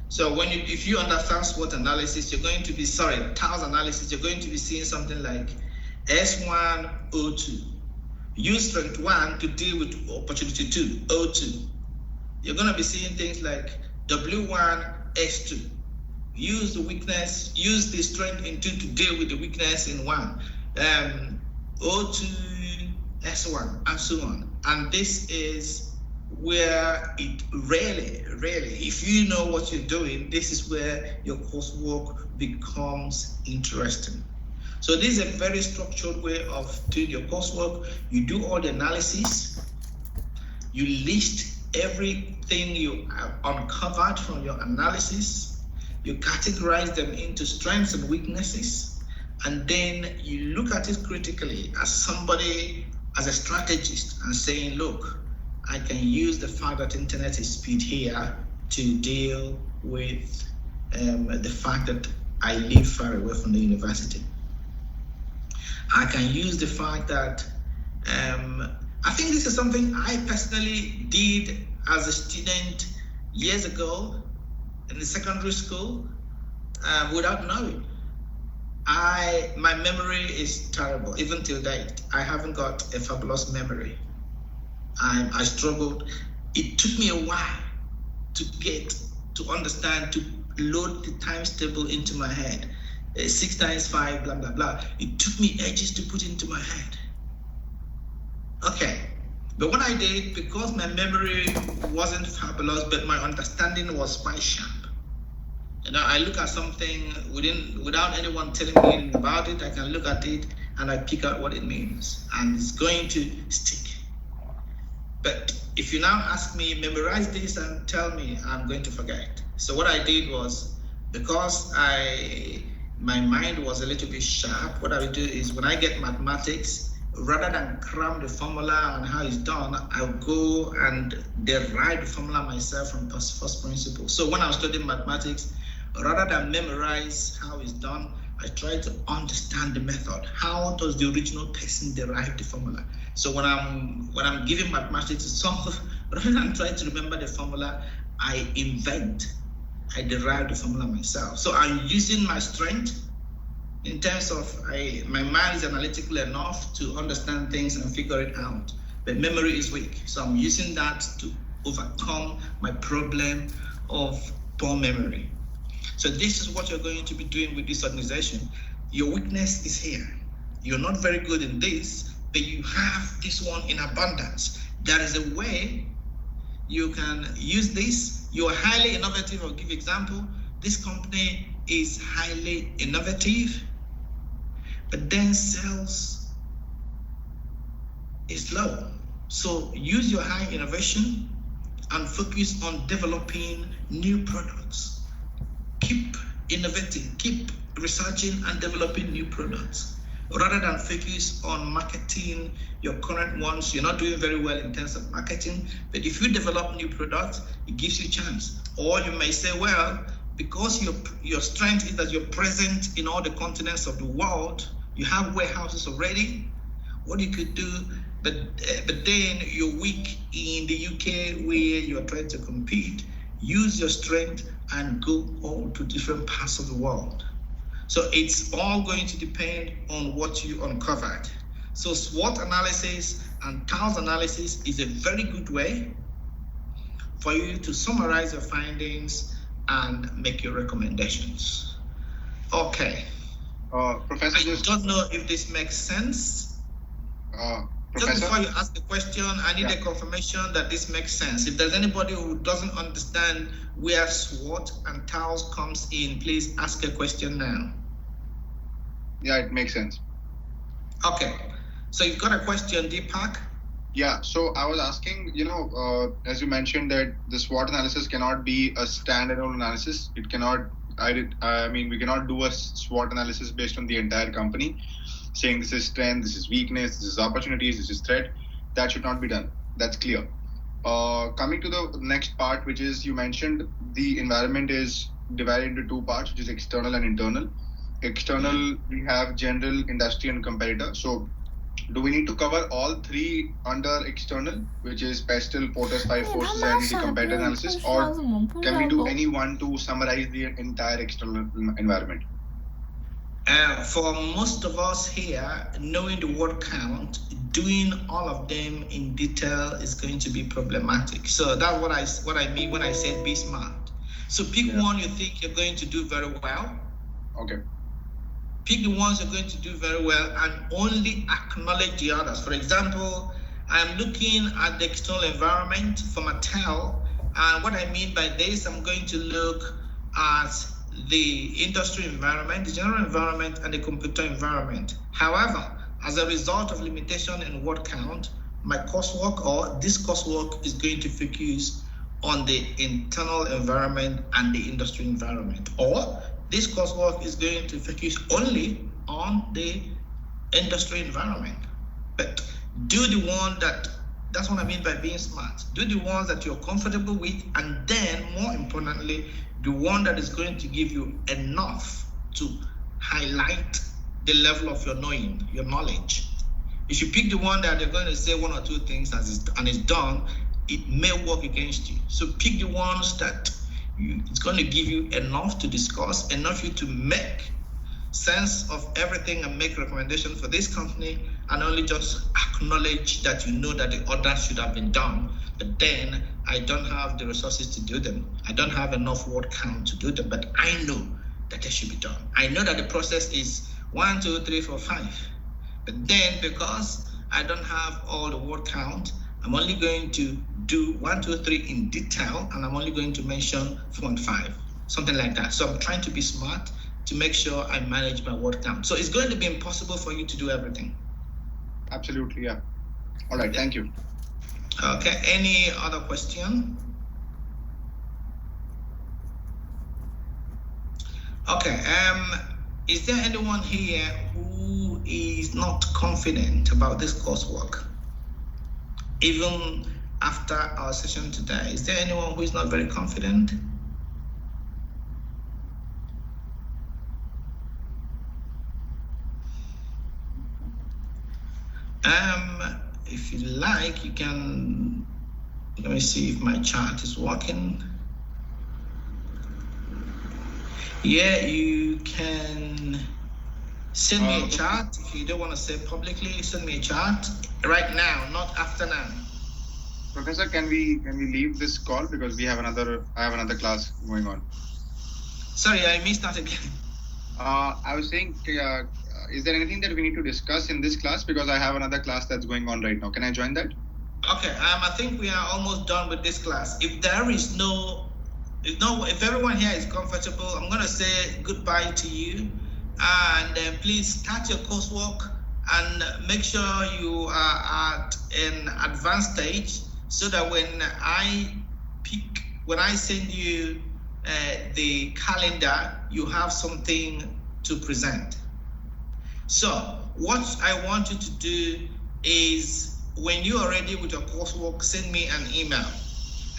So if you understand SWOT analysis, you're going to be, TAOS analysis, you're going to be seeing something like S1, O2. Use strength 1 to deal with opportunity 2, O2. You're going to be seeing things like W1, S2. Use the weakness, use the strength in 2 to deal with the weakness in 1. O2, S1, and so on. And this is where it really, if you know what you're doing, this is where your coursework becomes interesting. So this is a very structured way of doing your coursework. You do all the analysis, you list everything you have uncovered from your analysis, you categorize them into strengths and weaknesses, and then you look at it critically as somebody, as a strategist, and saying, look, I can use the fact that internet is speed here to deal with the fact that I live far away from the university. I can use the fact that I think this is something I personally did as a student years ago in the secondary school without knowing. My memory is terrible, even till date. I haven't got a fabulous memory. I struggled. It took me a while to understand, to load the times table into my head. 6 times 5, blah, blah, blah. It took me ages to put into my head. Okay, but what I did, because my memory wasn't fabulous, but my understanding was quite sharp. I look at something without anyone telling me about it, I can look at it and I pick out what it means, and it's going to stick. But if you now ask me, memorize this and tell me, I'm going to forget. So what I did was, because my mind was a little bit sharp, what I would do is, when I get mathematics, rather than cram the formula and how it's done, I'll go and derive the formula myself from first principles. So when I'm studying mathematics, rather than memorize how it's done, I try to understand the method. How does the original person derive the formula? So when I'm giving mathematics to solve, rather than trying to remember the formula, I derive the formula myself. So I'm using my strength in terms of my mind is analytical enough to understand things and figure it out, but memory is weak. So I'm using that to overcome my problem of poor memory. So this is what you're going to be doing with this organization. Your weakness is here. You're not very good in this, but you have this one in abundance. There is a way you can use this. You are highly innovative. I'll give you an example. This company is highly innovative, but then sales is low. So use your high innovation and focus on developing new products. Keep innovating, keep researching and developing new products. Rather than focus on marketing your current ones, you're not doing very well in terms of marketing, but if you develop new products, it gives you a chance. Or you may say, well, because your strength is that you're present in all the continents of the world, you have warehouses already. What you could do, but then you're weak in the UK where you're trying to compete. Use your strength and go all to different parts of the world. So it's all going to depend on what you uncovered. So SWOT analysis and TALS analysis is a very good way for you to summarize your findings and make your recommendations. Okay. Professor, I don't know if this makes sense. Just before you ask the question, I need a confirmation that this makes sense. If there's anybody who doesn't understand where SWOT and TALS comes in, please ask a question now. Yeah, it makes sense. Okay. So you've got a question, Deepak? Yeah, so I was asking, as you mentioned that the SWOT analysis cannot be a standalone analysis. It cannot, we cannot do a SWOT analysis based on the entire company, saying this is strength, this is weakness, this is opportunities, this is threat. That should not be done. That's clear. Coming to the next part, which is you mentioned the environment is divided into two parts, which is external and internal. External, we have general, industry, and competitor. So do we need to cover all three under external, which is PESTEL, POTUS, 5 forces, and the competitor analysis, or can we do any one to summarize the entire external environment? For most of us here, knowing the word count, doing all of them in detail is going to be problematic. So that's what I mean when I say be smart. So pick one you think you're going to do very well. Okay. Pick the ones you're going to do very well and only acknowledge the others. For example, I'm looking at the external environment from a TEL, and what I mean by this, I'm going to look at the industry environment, the general environment, and the computer environment. However, as a result of limitation in word count, my coursework or this coursework is going to focus on the internal environment and the industry environment, or this coursework is going to focus only on the industry environment. But do the one that's what I mean by being smart. Do the ones that you're comfortable with, and then more importantly, the one that is going to give you enough to highlight the level of your knowing, your knowledge. If you pick the one that they're going to say one or two things and it's done, it may work against you. So pick the ones that it's going to give you enough to discuss, enough for you to make sense of everything and make recommendations for this company, and only just acknowledge that you know that the others should have been done, but then I don't have the resources to do them. I don't have enough word count to do them, but I know that they should be done. I know that the process is 1, 2, 3, 4, 5. But then because I don't have all the word count, I'm only going to do 1, 2, 3 in detail, and I'm only going to mention 4 and 5, something like that. So I'm trying to be smart to make sure I manage my word count. So it's going to be impossible for you to do everything. Absolutely, yeah. All right, thank you. Okay, any other question? Okay, is there anyone here who is not confident about this coursework? Even after our session today, is there anyone who is not very confident? If you like, you can, let me see if my chat is working. Yeah, you can send me a chat. If you don't want to say publicly, send me a chat right now, not after now. Professor, can we leave this call because I have another class going on. Sorry, I missed that again. I was saying, is there anything that we need to discuss in this class, because I have another class that's going on right now? Can I join that? Okay, I think we are almost done with this class. If there is if everyone here is comfortable, I'm going to say goodbye to you, and please start your coursework and make sure you are at an advanced stage, so that when I send you the calendar, you have something to present. So what I want you to do is, when you are ready with your coursework, send me an email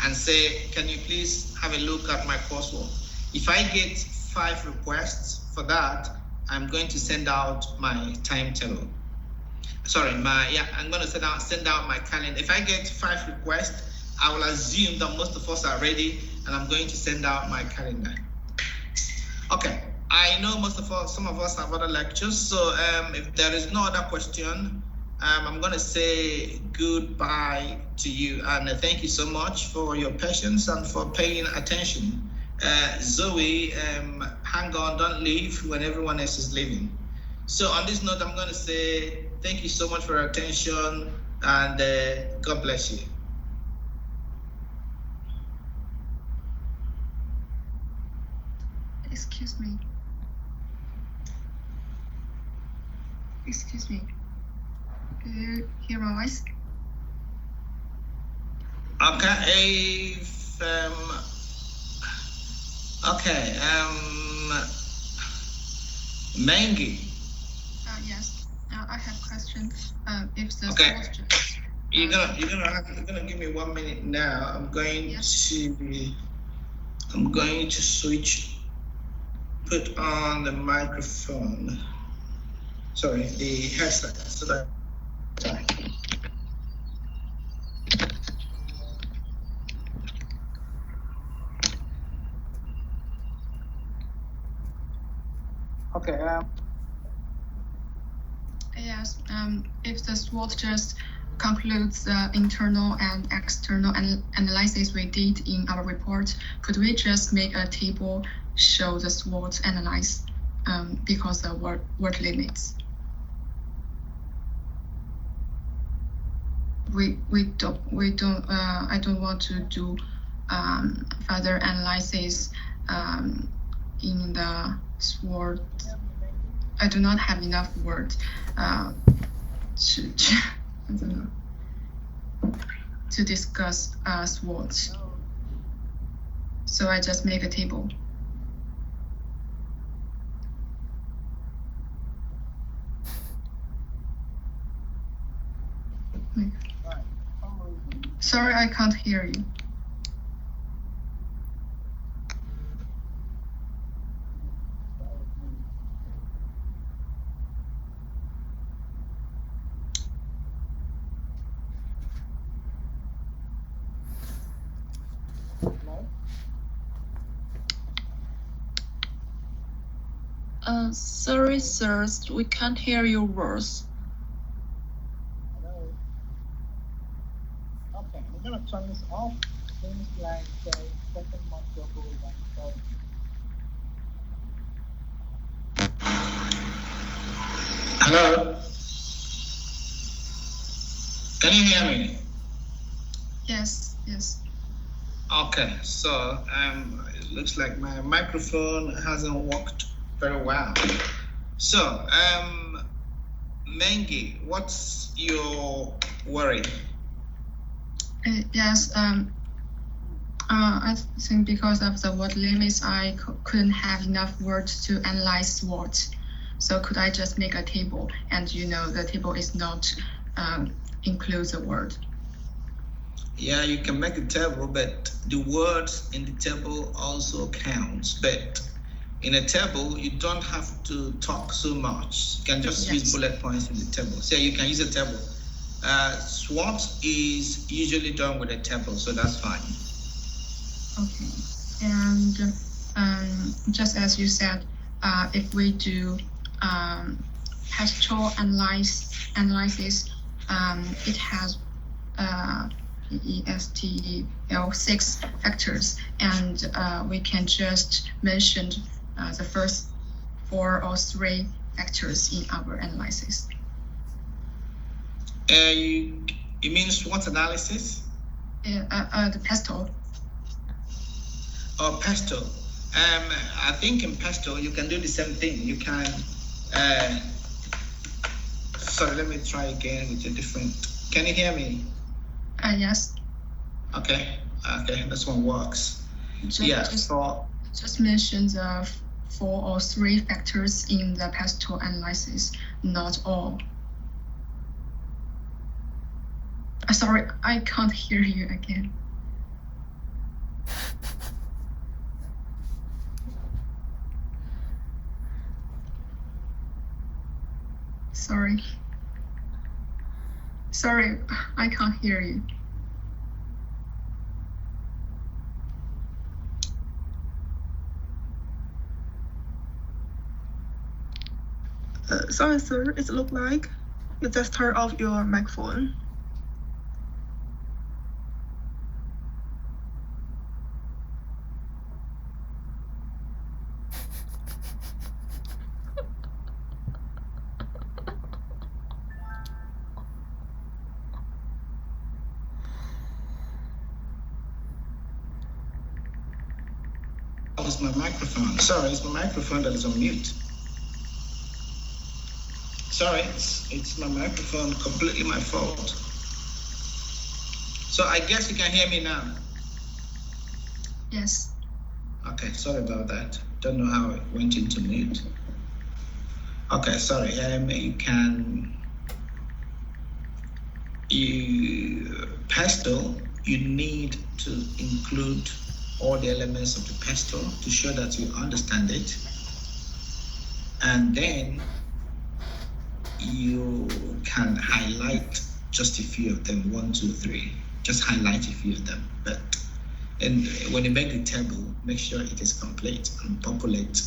and say, can you please have a look at my coursework? If I get 5 requests for that, I'm going to send out my timetable. I'm going to send out my calendar. If I get 5 requests, I will assume that most of us are ready, and I'm going to send out my calendar. Okay, I know some of us have other lectures, so if there is no other question, I'm going to say goodbye to you, and thank you so much for your patience and for paying attention. Zoe, hang on, don't leave when everyone else is leaving. So on this note, I'm going to say thank you so much for your attention, and God bless you. Excuse me. Do you hear my voice? Okay, Mangi. Yes. I have a question. If the Okay. source You're gonna give me 1 minute now. I'm going to put on the microphone. Sorry, the headset. So that. Okay. Yes. If the SWOT just concludes the internal and external analysis we did in our report, could we just make a table show the SWOT analysis because the word limits? I don't want to do further analysis in the SWOT. I do not have enough words to discuss SWOT. So I just make a table. Sorry, I can't hear you. Sorry, sirs, we can't hear your words. Hello. Okay, I'm gonna turn this off. Seems like the second microphone is on. Hello. Can you hear me? Yes. Okay, so it looks like my microphone hasn't worked very well. So, Mengi, what's your worry? Yes. I think because of the word limits, I couldn't have enough words to analyze SWOT. So could I just make a table? And the table is not includes a word. Yeah, you can make a table, but the words in the table also counts. But in a table, you don't have to talk so much. You can just use bullet points in the table. So you can use a table. SWOT is usually done with a table, so that's fine. Okay, and just as you said, if we do pastoral analysis, it has ESTL 6 factors, and we can just mention the first 4 or 3 factors in our analysis. You mean SWOT analysis? The pastoral. Oh, pastoral. I think in pastoral you can do the same thing. You can. Sorry, let me try again with a different. Can you hear me? Yes. Okay, this one works. Just mention the 4 or 3 factors in the pastoral analysis, not all. Sorry, I can't hear you again. Sorry. Sorry, I can't hear you. Sorry, sir. It looks like you just turned off your microphone. It's my microphone. Sorry, it's my microphone that is on mute. Sorry, it's my microphone, completely my fault. So I guess you can hear me now. Yes. Okay, sorry about that. Don't know how it went into mute. Okay, sorry. Pestle, you need to include all the elements of the pestle to show that you understand it. And then you can highlight just a few of them, 1, 2, 3. Just highlight a few of them. And when you make the table, make sure it is complete and populate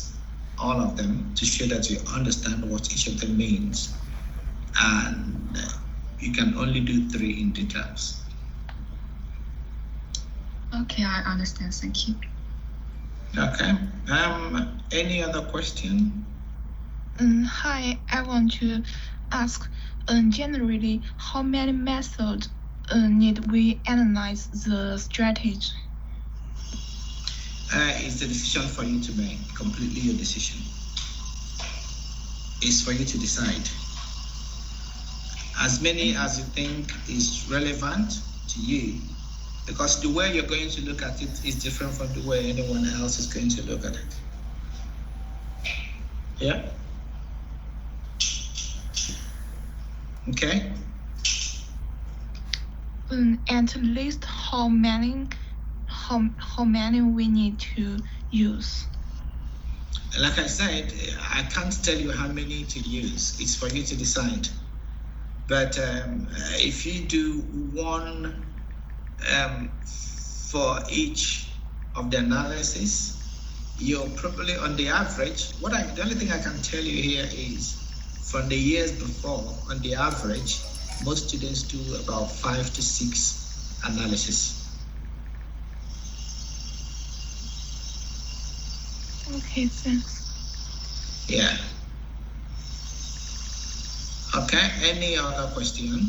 all of them to show that you understand what each of them means. And you can only do 3 in details. Okay, I understand. Thank you. Okay. Any other question? Hi, I want to ask, generally, how many methods need we analyze the strategy? It's the decision for you to make, completely your decision. It's for you to decide. As many as you think is relevant to you, because the way you're going to look at it is different from the way anyone else is going to look at it. Yeah? Okay? At least how many we need to use? Like I said, I can't tell you how many to use. It's for you to decide. But if you do one for each of the analysis, you're probably on the average. The only thing I can tell you here is from the years before, on the average, most students do about 5 to 6 analysis. Okay, thanks. Yeah. Okay, any other question?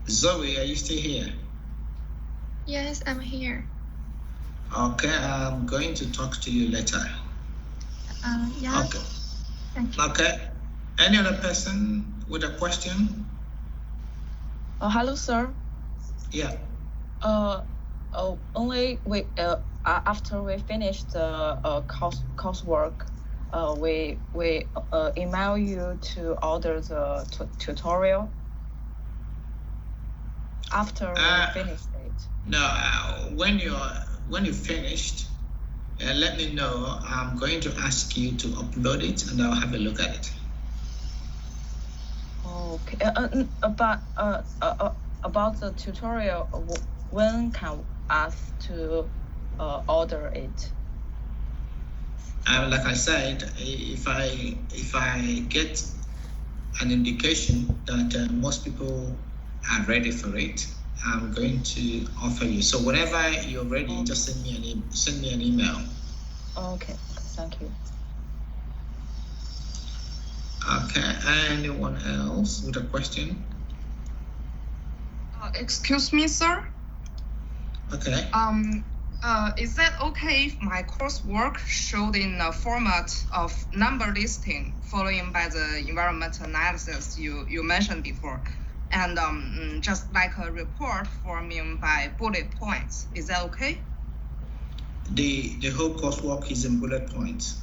Zoe, are you still here? Yes, I'm here. Okay, I'm going to talk to you later. Yeah. Okay. Thank you. Okay. Any other person with a question? Hello, sir. Yeah. Only after we finish the coursework, we email you to order the tutorial. After we finish it. No, when you finished, let me know. I'm going to ask you to upload it, and I'll have a look at it. Okay. About the tutorial, when can ask to order it? Like I said, if I get an indication that most people are ready for it, I'm going to offer you. So whenever you're ready, just send me an email. Okay, thank you. Okay, anyone else with a question? Excuse me, sir. Okay. Is that okay if my coursework showed in the format of number listing, following by the environmental analysis you mentioned before, and just like a report forming by bullet points? Is that okay? The whole coursework is in bullet points.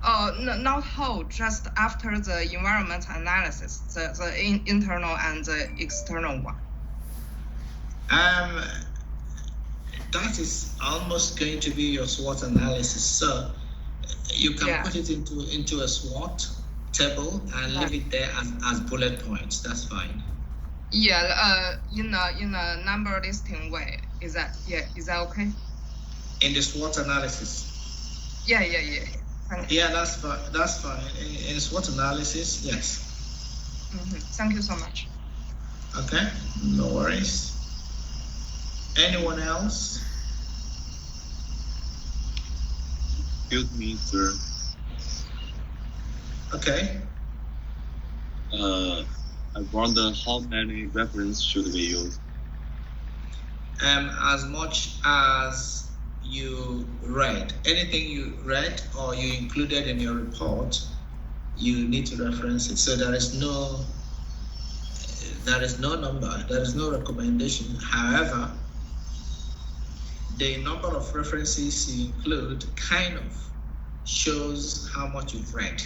No, not whole, just after the environmental analysis, the internal and the external one. That is almost going to be your SWOT analysis. So You can put it into a SWOT table and leave it there as bullet points. That's fine. Yeah, in a number listing way. Is that okay? In the SWOT analysis. Yeah. Yeah, that's fine. That's fine. In SWOT analysis, yes. Thank you so much. Okay, no worries. Anyone else? Excuse me, sir. Okay. I wonder how many references should we use? As much as you read. Anything you read or you included in your report, you need to reference it. So there is no number, there is no recommendation. However, the number of references you include kind of shows how much you've read.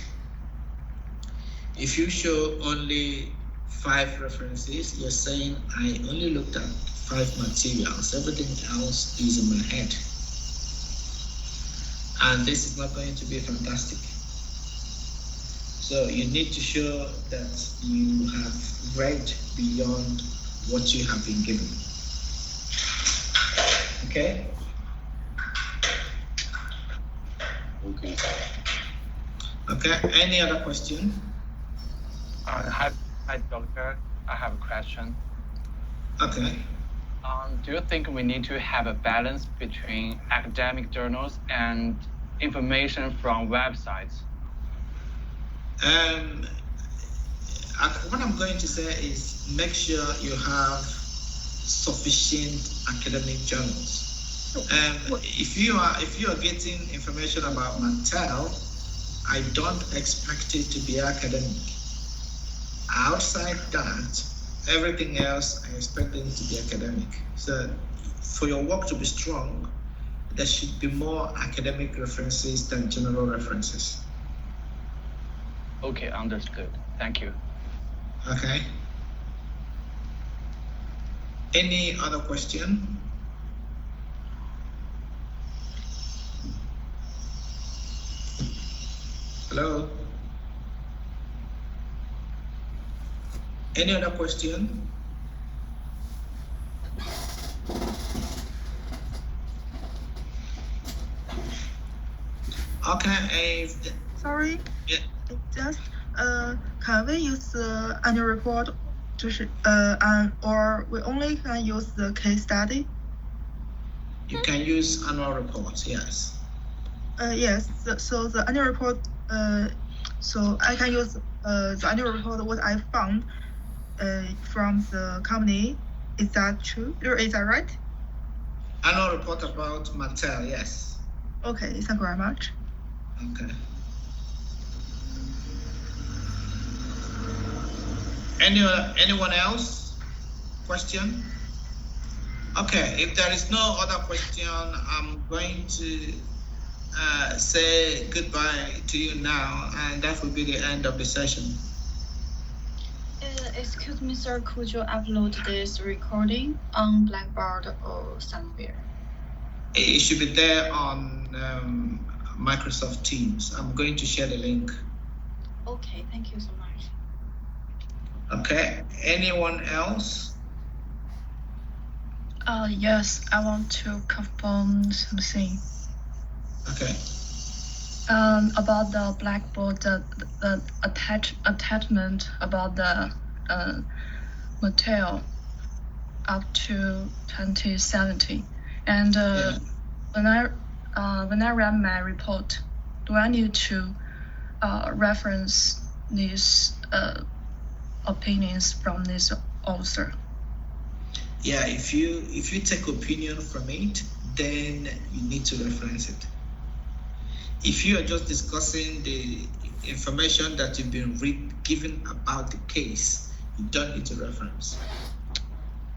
If you show only 5 references, you're saying, I only looked at 5 materials, everything else is in my head. And this is not going to be fantastic. So you need to show that you have read beyond what you have been given. Okay? Okay, any other question? Hi, doctor. I have a question. Okay. Do you think we need to have a balance between academic journals and information from websites? What I'm going to say is make sure you have sufficient academic journals. If you are getting information about Mattel, I don't expect it to be academic. Outside that, everything else I expect it to be academic. So for your work to be strong, there should be more academic references than general references. Okay, understood. Thank you. Okay. Any other question? Hello? Any other question? Okay. Sorry. Yeah. Just can we use the annual report, or we only can use the case study? You can use annual reports, yes. Yes. So the annual report. So I can use the annual report what I found from the company. Is that true? Or is that right? Annual report about Mattel, yes. Okay. Thank you very much. Okay. Anyone else? Question? Okay, if there is no other question, I'm going to say goodbye to you now, and that will be the end of the session. Excuse me, sir, could you upload this recording on Blackboard or somewhere? It should be there on Microsoft Teams. I'm going to share the link. Okay, thank you so much. Okay, anyone else? Yes, I want to confirm something. Okay. About the Blackboard, the attachment about the material up to 2070, and when I read my report, do I need to reference these opinions from this author? Yeah, if you take opinion from it, then you need to reference it. If you are just discussing the information that you've been given about the case, you don't need to reference,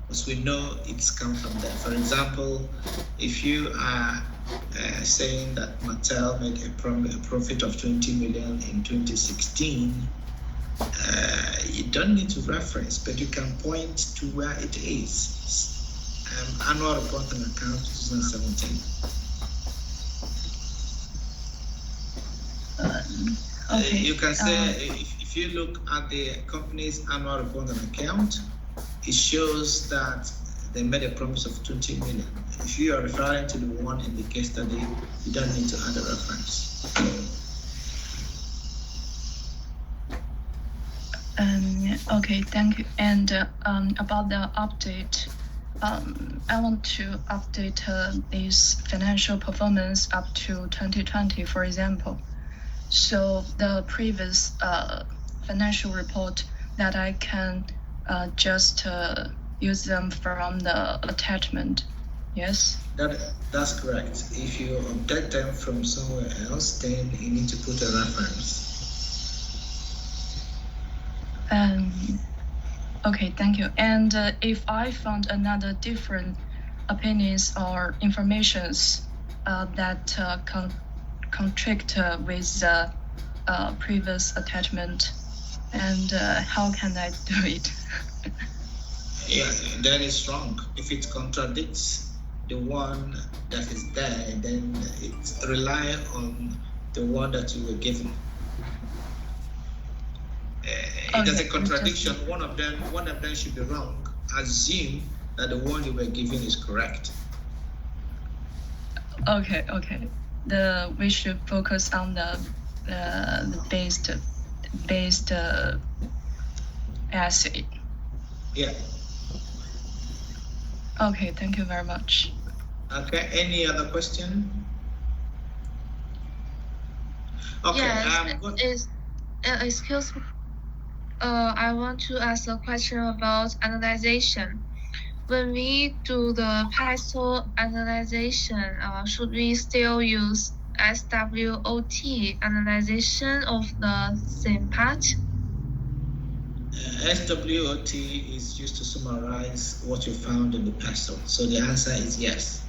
because we know it's come from there. For example, if you are saying that Mattel made a profit of 20 million in 2016, you don't need to reference, but you can point to where it is. Annual report and account 2017. Okay. You can say, if you look at the company's annual report and account, it shows that they made a promise of 20 million. If you are referring to the one in the case study, you don't need to add a reference. Okay, thank you. And about the update, I want to update this financial performance up to 2020, for example. So the previous financial report that I can just use them from the attachment. Yes? That's correct. If you update them from somewhere else, then you need to put a reference. Okay, thank you. And if I found another different opinions or informations that contradict with the previous attachment, and how can I do it? Yeah, that is wrong. If it contradicts the one that is there, then it rely on the one that you were given. If there's a contradiction, one of them should be wrong. Assume that the one you were given is correct. Okay. We should focus on the based assay. Yeah. Okay, thank you very much. Okay, any other question? Okay, Yes, excuse me. I want to ask a question about analyzation. When we do the Python analyzation, should we still use SWOT analyzation of the same part? SWOT is used to summarize what you found in the Python. So the answer is yes.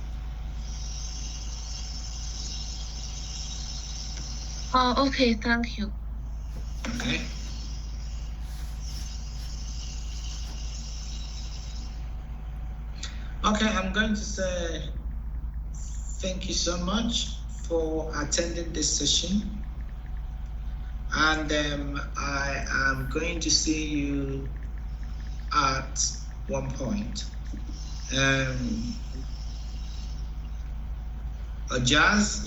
Okay, thank you. Okay. Okay, I'm going to say thank you so much for attending this session. And I am going to see you at one point. Jazz,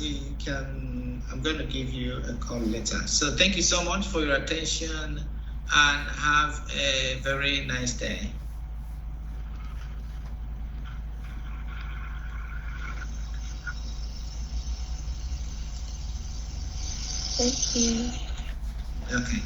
I'm going to give you a call later. So thank you so much for your attention and have a very nice day. Thank you. Okay.